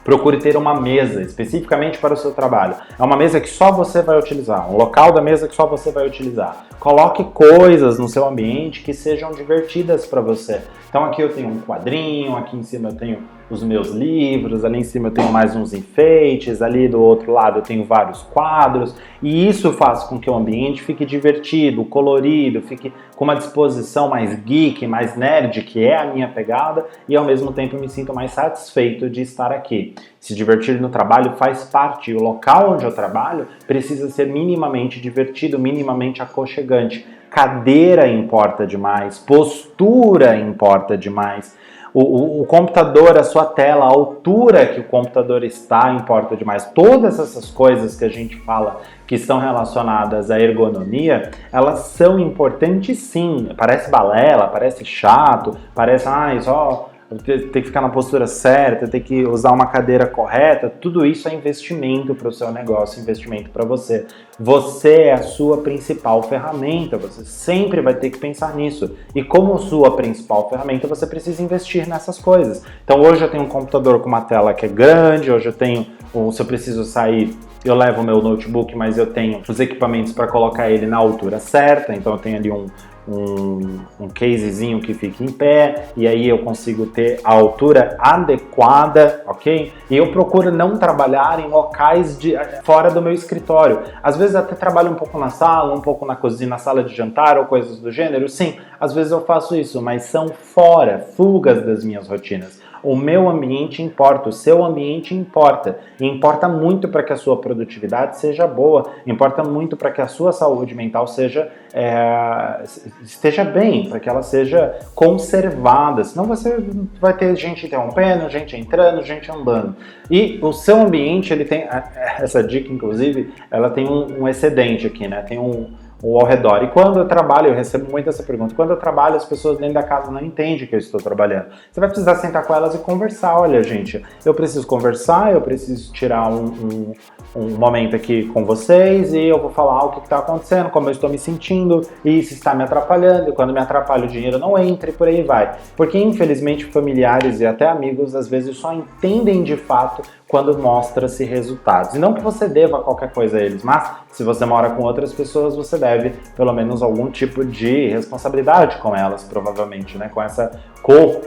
procure ter uma mesa especificamente para o seu trabalho. É uma mesa que só você vai utilizar, um local da mesa que só você vai utilizar. Coloque coisas no seu ambiente que sejam divertidas para você. Então aqui eu tenho um quadrinho, aqui em cima eu tenho os meus livros, ali em cima eu tenho mais uns enfeites, ali do outro lado eu tenho vários quadros, e isso faz com que o ambiente fique divertido, colorido, fique com uma disposição mais geek, mais nerd, que é a minha pegada, e ao mesmo tempo eu me sinto mais satisfeito de estar aqui. Se divertir no trabalho faz parte, e o local onde eu trabalho precisa ser minimamente divertido, minimamente aconchegante. Cadeira importa demais, postura importa demais. O computador, a sua tela, a altura que o computador está importa demais. Todas essas coisas que a gente fala que estão relacionadas à ergonomia, elas são importantes sim. Parece balela, parece chato, parece, só tem que ficar na postura certa, tem que usar uma cadeira correta. Tudo isso é investimento para o seu negócio, investimento para você. Você é a sua principal ferramenta, você sempre vai ter que pensar nisso. E como sua principal ferramenta, você precisa investir nessas coisas. Então hoje eu tenho um computador com uma tela que é grande, hoje eu tenho, se eu preciso sair, eu levo o meu notebook, mas eu tenho os equipamentos para colocar ele na altura certa, então eu tenho ali um casezinho que fica em pé, e aí eu consigo ter a altura adequada, ok? E eu procuro não trabalhar em locais fora do meu escritório. Às vezes até trabalho um pouco na sala, um pouco na cozinha, na sala de jantar ou coisas do gênero. Sim, às vezes eu faço isso, mas são fugas das minhas rotinas. O meu ambiente importa, o seu ambiente importa. E importa muito para que a sua produtividade seja boa, importa muito para que a sua saúde mental esteja bem, para que ela seja conservada. Senão você vai ter gente interrompendo, gente entrando, gente andando. E o seu ambiente, ele tem, essa dica inclusive, ela tem um excedente aqui, né? Tem um ao redor. E quando eu trabalho, eu recebo muito essa pergunta, quando eu trabalho, as pessoas dentro da casa não entendem que eu estou trabalhando. Você vai precisar sentar com elas e conversar. Olha, gente, eu preciso conversar, eu preciso tirar um momento aqui com vocês e eu vou falar o que está acontecendo, como eu estou me sentindo, e se está me atrapalhando, e quando me atrapalha o dinheiro não entra, e por aí vai. Porque, infelizmente, familiares e até amigos, às vezes, só entendem de fato quando mostra-se resultados. E não que você deva qualquer coisa a eles, mas se você mora com outras pessoas, você deve pelo menos algum tipo de responsabilidade com elas, provavelmente, né? Com essa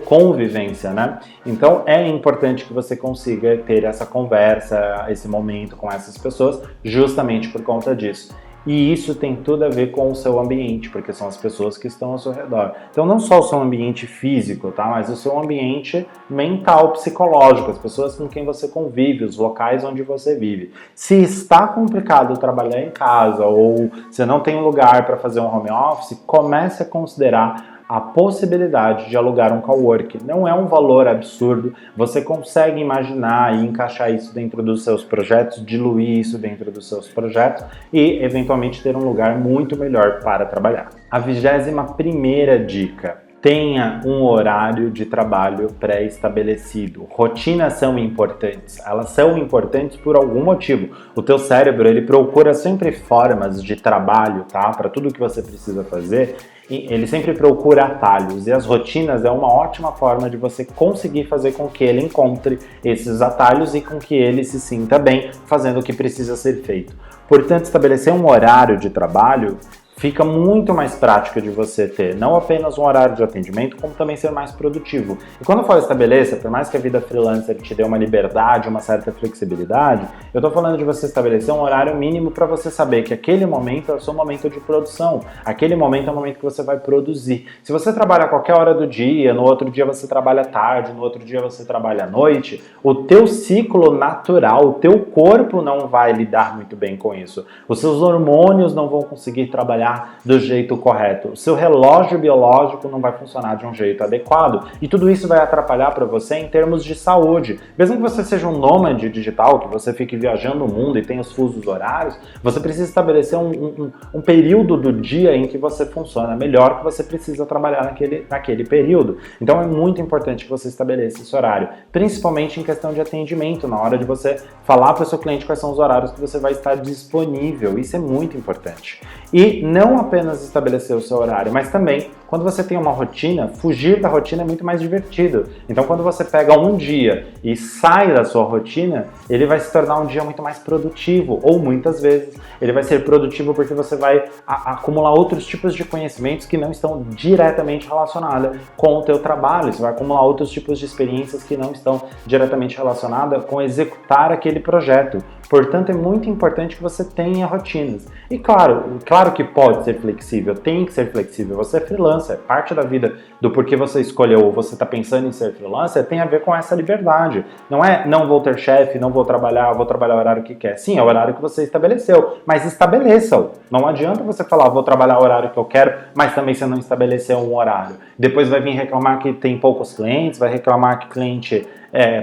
convivência, né? Então é importante que você consiga ter essa conversa, esse momento com essas pessoas, justamente por conta disso. E isso tem tudo a ver com o seu ambiente, porque são as pessoas que estão ao seu redor. Então não só o seu ambiente físico, tá? Mas o seu ambiente mental, psicológico, as pessoas com quem você convive, os locais onde você vive. Se está complicado trabalhar em casa ou você não tem um lugar para fazer um home office, comece a considerar a possibilidade de alugar um coworking. Não é um valor absurdo, você consegue imaginar e encaixar isso dentro dos seus projetos, diluir isso dentro dos seus projetos e eventualmente ter um lugar muito melhor para trabalhar. A 21ª dica: Tenha um horário de trabalho pré-estabelecido. Rotinas são importantes. Elas são importantes por algum motivo. O teu cérebro, ele procura sempre formas de trabalho, tá? Para tudo que você precisa fazer, ele sempre procura atalhos. E as rotinas é uma ótima forma de você conseguir fazer com que ele encontre esses atalhos e com que ele se sinta bem fazendo o que precisa ser feito. Portanto, estabelecer um horário de trabalho fica muito mais prático de você ter não apenas um horário de atendimento, como também ser mais produtivo. E quando eu falo estabeleça, por mais que a vida freelancer te dê uma liberdade, uma certa flexibilidade, eu tô falando de você estabelecer um horário mínimo para você saber que aquele momento é o seu momento de produção, aquele momento é o momento que você vai produzir. Se você trabalha a qualquer hora do dia, no outro dia você trabalha tarde, no outro dia você trabalha à noite, o teu ciclo natural, o teu corpo não vai lidar muito bem com isso. Os seus hormônios não vão conseguir trabalhar do jeito correto. O seu relógio biológico não vai funcionar de um jeito adequado. E tudo isso vai atrapalhar para você em termos de saúde. Mesmo que você seja um nômade digital, que você fique viajando o mundo e tenha os fusos horários, você precisa estabelecer um período do dia em que você funciona melhor, que você precisa trabalhar naquele período. Então é muito importante que você estabeleça esse horário, principalmente em questão de atendimento, na hora de você falar para o seu cliente quais são os horários que você vai estar disponível. Isso é muito importante. E não apenas estabelecer o seu horário, mas também, quando você tem uma rotina, fugir da rotina é muito mais divertido. Então, quando você pega um dia e sai da sua rotina, ele vai se tornar um dia muito mais produtivo, ou muitas vezes ele vai ser produtivo porque você vai acumular outros tipos de conhecimentos que não estão diretamente relacionados com o teu trabalho. Você vai acumular outros tipos de experiências que não estão diretamente relacionadas com executar aquele projeto. Portanto, é muito importante que você tenha rotinas. E claro que pode ser flexível, tem que ser flexível. Você é freelancer, parte da vida do porquê você escolheu ou você está pensando em ser freelancer tem a ver com essa liberdade. Não é não vou ter chefe, não vou trabalhar, vou trabalhar o horário que quer. Sim, é o horário que você estabeleceu, mas estabeleça-o. Não adianta você falar vou trabalhar o horário que eu quero, mas também você não estabeleceu um horário. Depois vai vir reclamar que tem poucos clientes, vai reclamar que cliente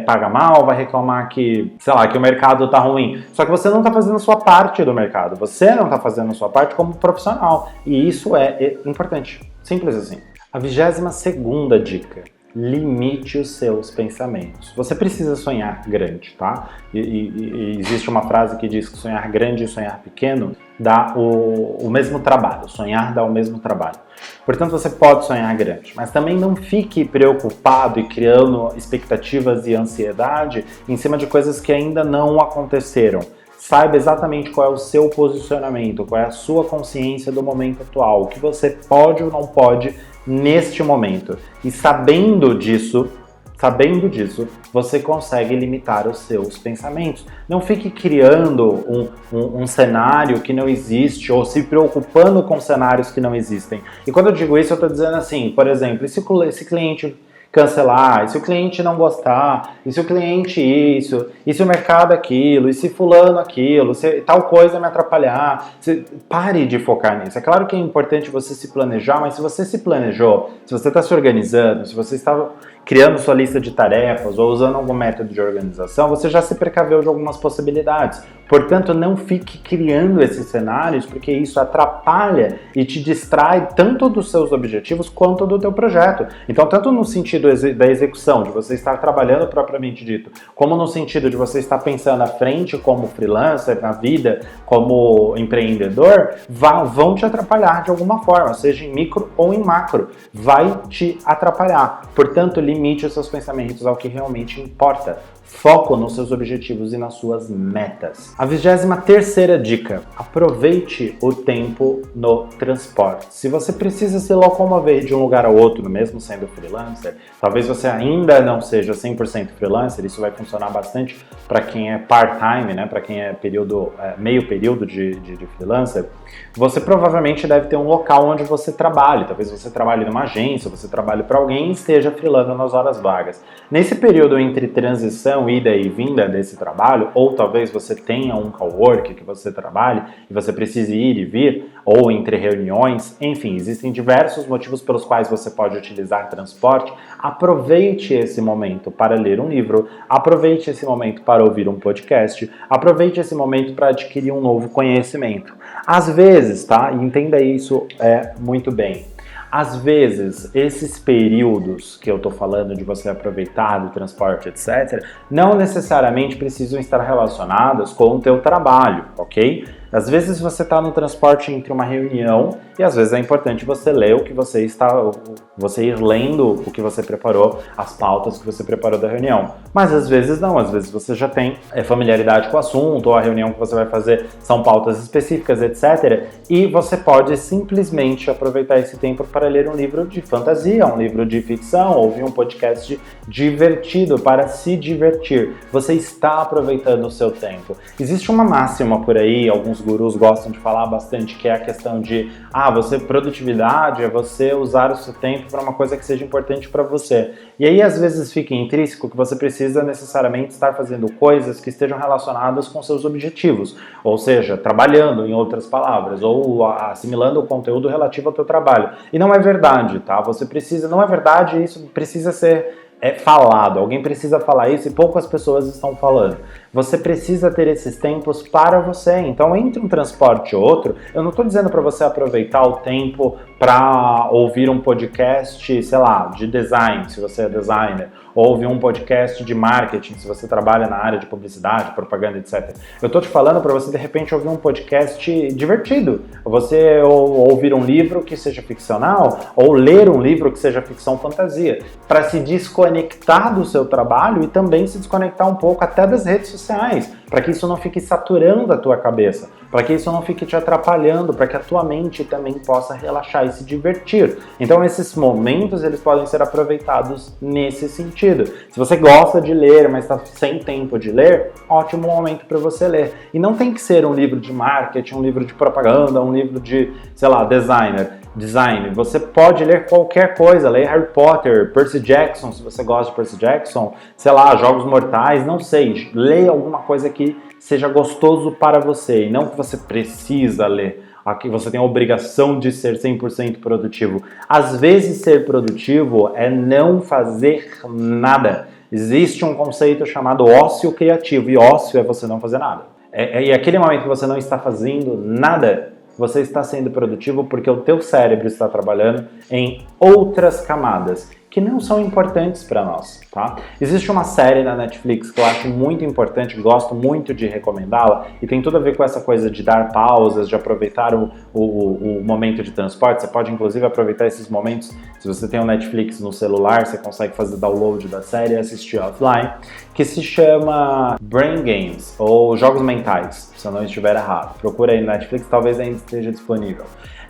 paga mal, vai reclamar que, sei lá, que o mercado tá ruim. Só que você não tá fazendo a sua parte do mercado. Você não tá fazendo a sua parte como profissional. E isso é importante. Simples assim. A 22ª dica. Limite os seus pensamentos. Você precisa sonhar grande, tá? E existe uma frase que diz que sonhar grande e sonhar pequeno dá o mesmo trabalho. Sonhar dá o mesmo trabalho. Portanto, você pode sonhar grande, mas também não fique preocupado e criando expectativas e ansiedade em cima de coisas que ainda não aconteceram. Saiba exatamente qual é o seu posicionamento, qual é a sua consciência do momento atual, o que você pode ou não pode neste momento. E sabendo disso, você consegue limitar os seus pensamentos. Não fique criando um cenário que não existe ou se preocupando com cenários que não existem. E quando eu digo isso, eu estou dizendo assim, por exemplo, e se esse cliente cancelar, e se o cliente não gostar, e se o cliente isso, e se o mercado aquilo, e se fulano aquilo, se tal coisa me atrapalhar, pare de focar nisso. É claro que é importante você se planejar, mas se você se planejou, se você está se organizando, se você está criando sua lista de tarefas ou usando algum método de organização, você já se precaveu de algumas possibilidades. Portanto, não fique criando esses cenários, porque isso atrapalha e te distrai tanto dos seus objetivos quanto do teu projeto. Então, tanto no sentido da execução, de você estar trabalhando propriamente dito, como no sentido de você estar pensando à frente como freelancer, na vida, como empreendedor, vão te atrapalhar de alguma forma, seja em micro ou em macro. Vai te atrapalhar. Portanto, limite os seus pensamentos ao que realmente importa. Foco nos seus objetivos e nas suas metas. A 23ª dica. Aproveite o tempo no transporte. Se você precisa se locomover de um lugar ao outro, mesmo sendo freelancer, talvez você ainda não seja 100% freelancer, isso vai funcionar bastante para quem é part-time, né? Para quem é meio período de freelancer, você provavelmente deve ter um local onde você trabalhe. Talvez você trabalhe numa agência, você trabalhe para alguém e esteja freelando nas horas vagas. Nesse período entre transição, ida e vinda desse trabalho, ou talvez você tenha um cowork que você trabalhe e você precise ir e vir, ou entre reuniões, enfim, existem diversos motivos pelos quais você pode utilizar transporte. Aproveite esse momento para ler um livro, aproveite esse momento para ouvir um podcast, aproveite esse momento para adquirir um novo conhecimento. Às vezes, tá? E entenda isso muito bem. Às vezes, esses períodos que eu tô falando de você aproveitar do transporte, etc., não necessariamente precisam estar relacionados com o teu trabalho, ok? Às vezes você está no transporte entre uma reunião e às vezes é importante você ler você ir lendo o que você preparou, as pautas que você preparou da reunião. Mas às vezes não, às vezes você já tem familiaridade com o assunto, ou a reunião que você vai fazer são pautas específicas, etc. E você pode simplesmente aproveitar esse tempo para ler um livro de fantasia, um livro de ficção, ouvir um podcast divertido para se divertir. Você está aproveitando o seu tempo. Existe uma máxima por aí, alguns gurus gostam de falar bastante, que é a questão de produtividade é você usar o seu tempo para uma coisa que seja importante para você. E aí às vezes fica intrínseco que você precisa necessariamente estar fazendo coisas que estejam relacionadas com seus objetivos, ou seja, trabalhando, em outras palavras, ou assimilando o conteúdo relativo ao teu trabalho. E não é verdade, tá? Não é verdade, isso precisa ser falado, alguém precisa falar isso e poucas pessoas estão falando. Você precisa ter esses tempos para você. Então, entre um transporte e outro, eu não estou dizendo para você aproveitar o tempo para ouvir um podcast, sei lá, de design, se você é designer, ou ouvir um podcast de marketing, se você trabalha na área de publicidade, propaganda, etc. Eu estou te falando para você, de repente, ouvir um podcast divertido. Você ouvir um livro que seja ficcional, ou ler um livro que seja ficção fantasia, para se desconectar do seu trabalho e também se desconectar um pouco até das redes sociais, para que isso não fique saturando a tua cabeça, para que isso não fique te atrapalhando, para que a tua mente também possa relaxar e se divertir. Então esses momentos eles podem ser aproveitados nesse sentido. Se você gosta de ler, mas está sem tempo de ler, ótimo momento para você ler. E não tem que ser um livro de marketing, um livro de propaganda, um livro de, sei lá, design. Você pode ler qualquer coisa, ler Harry Potter, Percy Jackson, se você gosta de Percy Jackson, sei lá, Jogos Mortais, não sei, leia alguma coisa que seja gostoso para você e não que você precisa ler, aqui você tem a obrigação de ser 100% produtivo. Às vezes ser produtivo é não fazer nada. Existe um conceito chamado ócio criativo e ócio é você não fazer nada. E aquele momento que você não está fazendo nada, você está sendo produtivo porque o teu cérebro está trabalhando em outras camadas que não são importantes para nós, tá? Existe uma série na Netflix que eu acho muito importante, gosto muito de recomendá-la e tem tudo a ver com essa coisa de dar pausas, de aproveitar o momento de transporte. Você pode inclusive aproveitar esses momentos, se você tem o Netflix no celular, você consegue fazer download da série e assistir offline, que se chama Brain Games, ou Jogos Mentais, se eu não estiver errado. Procura aí no Netflix, talvez ainda esteja disponível.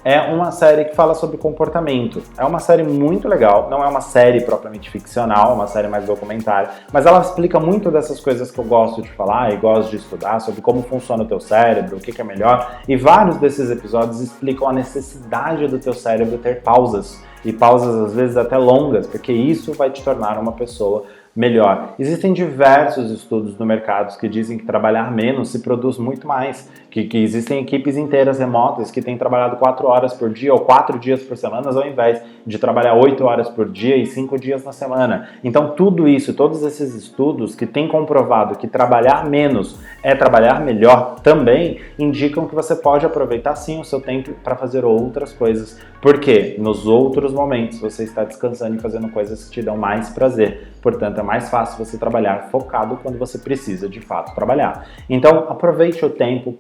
É uma série que fala sobre comportamento. É uma série muito legal, não é uma série propriamente ficcional, é uma série mais documentária, mas ela explica muito dessas coisas que eu gosto de falar e gosto de estudar, sobre como funciona o teu cérebro, o que é melhor, e vários desses episódios explicam a necessidade do teu cérebro ter pausas, e pausas às vezes até longas, porque isso vai te tornar uma pessoa melhor. Existem diversos estudos no mercado que dizem que trabalhar menos se produz muito mais, que existem equipes inteiras remotas que têm trabalhado 4 horas por dia ou 4 dias por semana, ao invés de trabalhar 8 horas por dia e 5 dias na semana. Então tudo isso, todos esses estudos que têm comprovado que trabalhar menos é trabalhar melhor também, indicam que você pode aproveitar sim o seu tempo para fazer outras coisas, porque nos outros momentos você está descansando e fazendo coisas que te dão mais prazer. Portanto, é mais fácil você trabalhar focado quando você precisa de fato trabalhar. Então, aproveite o tempo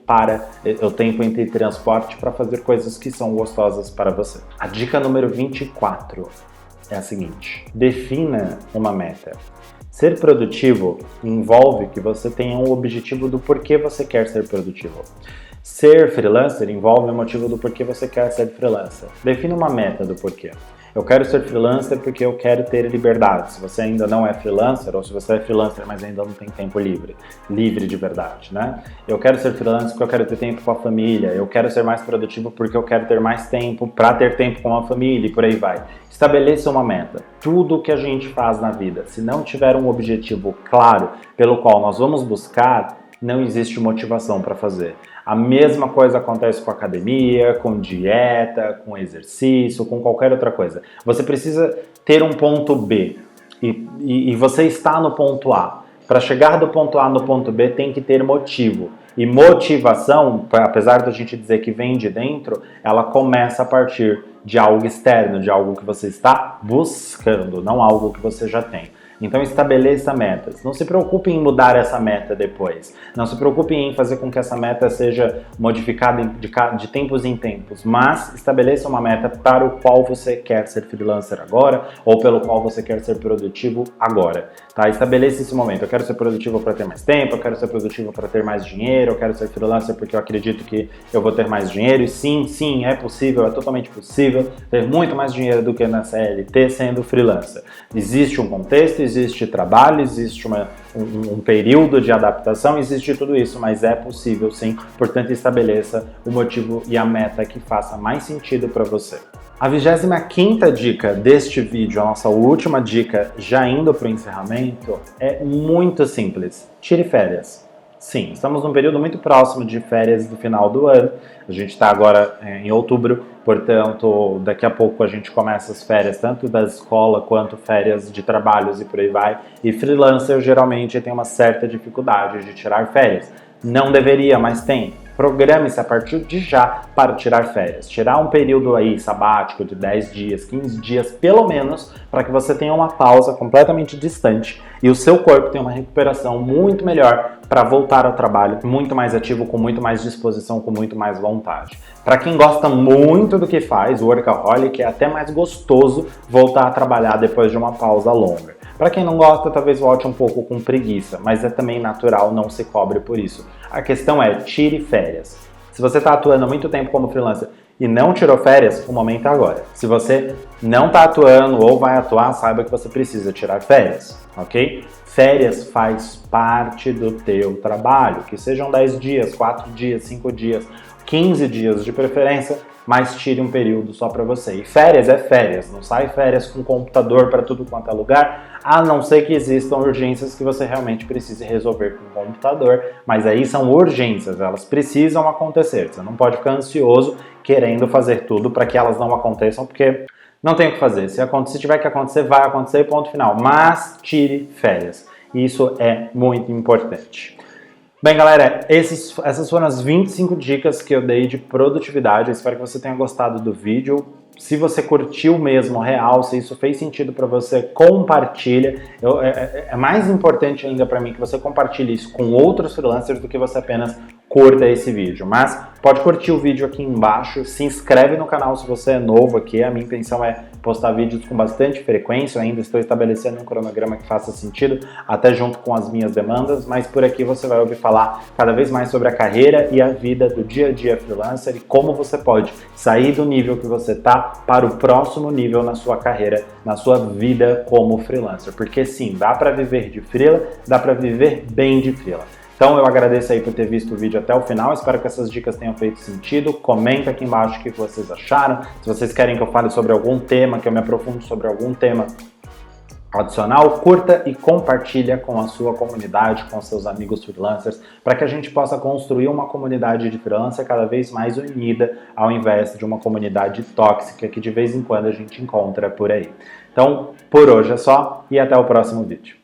entre transporte para fazer coisas que são gostosas para você. A dica número 24 é a seguinte: defina uma meta. Ser produtivo envolve que você tenha um objetivo do porquê você quer ser produtivo. Ser freelancer envolve o motivo do porquê você quer ser freelancer. Defina uma meta do porquê. Eu quero ser freelancer porque eu quero ter liberdade. Se você ainda não é freelancer, ou se você é freelancer, mas ainda não tem tempo livre de verdade, né? Eu quero ser freelancer porque eu quero ter tempo com a família. Eu quero ser mais produtivo porque eu quero ter mais tempo para ter tempo com a família e por aí vai. Estabeleça uma meta. Tudo que a gente faz na vida, se não tiver um objetivo claro pelo qual nós vamos buscar, não existe motivação para fazer. A mesma coisa acontece com academia, com dieta, com exercício, com qualquer outra coisa. Você precisa ter um ponto B e você está no ponto A. Para chegar do ponto A no ponto B tem que ter motivo. E motivação, apesar da gente dizer que vem de dentro, ela começa a partir de algo externo, de algo que você está buscando, não algo que você já tem. Então estabeleça metas. Não se preocupe em mudar essa meta depois. Não se preocupe em fazer com que essa meta seja modificada de tempos em tempos. Mas estabeleça uma meta para o qual você quer ser freelancer agora ou pelo qual você quer ser produtivo agora. Tá? Estabeleça esse momento. Eu quero ser produtivo para ter mais tempo, eu quero ser produtivo para ter mais dinheiro, eu quero ser freelancer porque eu acredito que eu vou ter mais dinheiro. E sim, é possível, é totalmente possível ter muito mais dinheiro do que na CLT sendo freelancer. Existe um contexto, existe trabalho, existe um período de adaptação, existe tudo isso, mas é possível sim, portanto estabeleça o motivo e a meta que faça mais sentido para você. A 25ª dica deste vídeo, a nossa última dica, já indo para o encerramento, é muito simples. Tire férias. Sim, estamos num período muito próximo de férias do final do ano. A gente está agora em outubro, portanto, daqui a pouco a gente começa as férias, tanto da escola quanto férias de trabalhos e por aí vai. E freelancer geralmente tem uma certa dificuldade de tirar férias. Não deveria, mas tem. Programe-se a partir de já para tirar férias. Tirar um período aí sabático de 10 dias, 15 dias pelo menos, para que você tenha uma pausa completamente distante e o seu corpo tenha uma recuperação muito melhor para voltar ao trabalho muito mais ativo, com muito mais disposição, com muito mais vontade. Para quem gosta muito do que faz, o workaholic, é até mais gostoso voltar a trabalhar depois de uma pausa longa. Para quem não gosta, talvez volte um pouco com preguiça, mas é também natural, não se cobre por isso. A questão é, tire férias. Se você está atuando há muito tempo como freelancer e não tirou férias, o momento é agora. Se você não está atuando ou vai atuar, saiba que você precisa tirar férias, ok? Férias faz parte do teu trabalho, que sejam 10 dias, 4 dias, 5 dias, 15 dias de preferência, mas tire um período só para você. E férias é férias, não sai férias com computador para tudo quanto é lugar, a não ser que existam urgências que você realmente precise resolver com o computador, mas aí são urgências, elas precisam acontecer. Você não pode ficar ansioso querendo fazer tudo para que elas não aconteçam, porque não tem o que fazer. Se tiver que acontecer, vai acontecer, ponto final. Mas tire férias. Isso é muito importante. Bem, galera, essas foram as 25 dicas que eu dei de produtividade. Eu espero que você tenha gostado do vídeo. Se você curtiu mesmo, real, se isso fez sentido para você, compartilha. É mais importante ainda para mim que você compartilhe isso com outros freelancers do que você apenas curta esse vídeo. Mas pode curtir o vídeo aqui embaixo, se inscreve no canal se você é novo aqui. A minha intenção é postar vídeos com bastante frequência. Eu ainda estou estabelecendo um cronograma que faça sentido, até junto com as minhas demandas, mas por aqui você vai ouvir falar cada vez mais sobre a carreira e a vida do dia a dia freelancer e como você pode sair do nível que você está para o próximo nível na sua carreira, na sua vida como freelancer. Porque sim, dá para viver de freela, dá para viver bem de freela. Então eu agradeço aí por ter visto o vídeo até o final, espero que essas dicas tenham feito sentido. Comenta aqui embaixo o que vocês acharam, se vocês querem que eu fale sobre algum tema, que eu me aprofunde sobre algum tema adicional, curta e compartilha com a sua comunidade, com seus amigos freelancers, para que a gente possa construir uma comunidade de freelancer cada vez mais unida, ao invés de uma comunidade tóxica que de vez em quando a gente encontra por aí. Então, por hoje é só e até o próximo vídeo.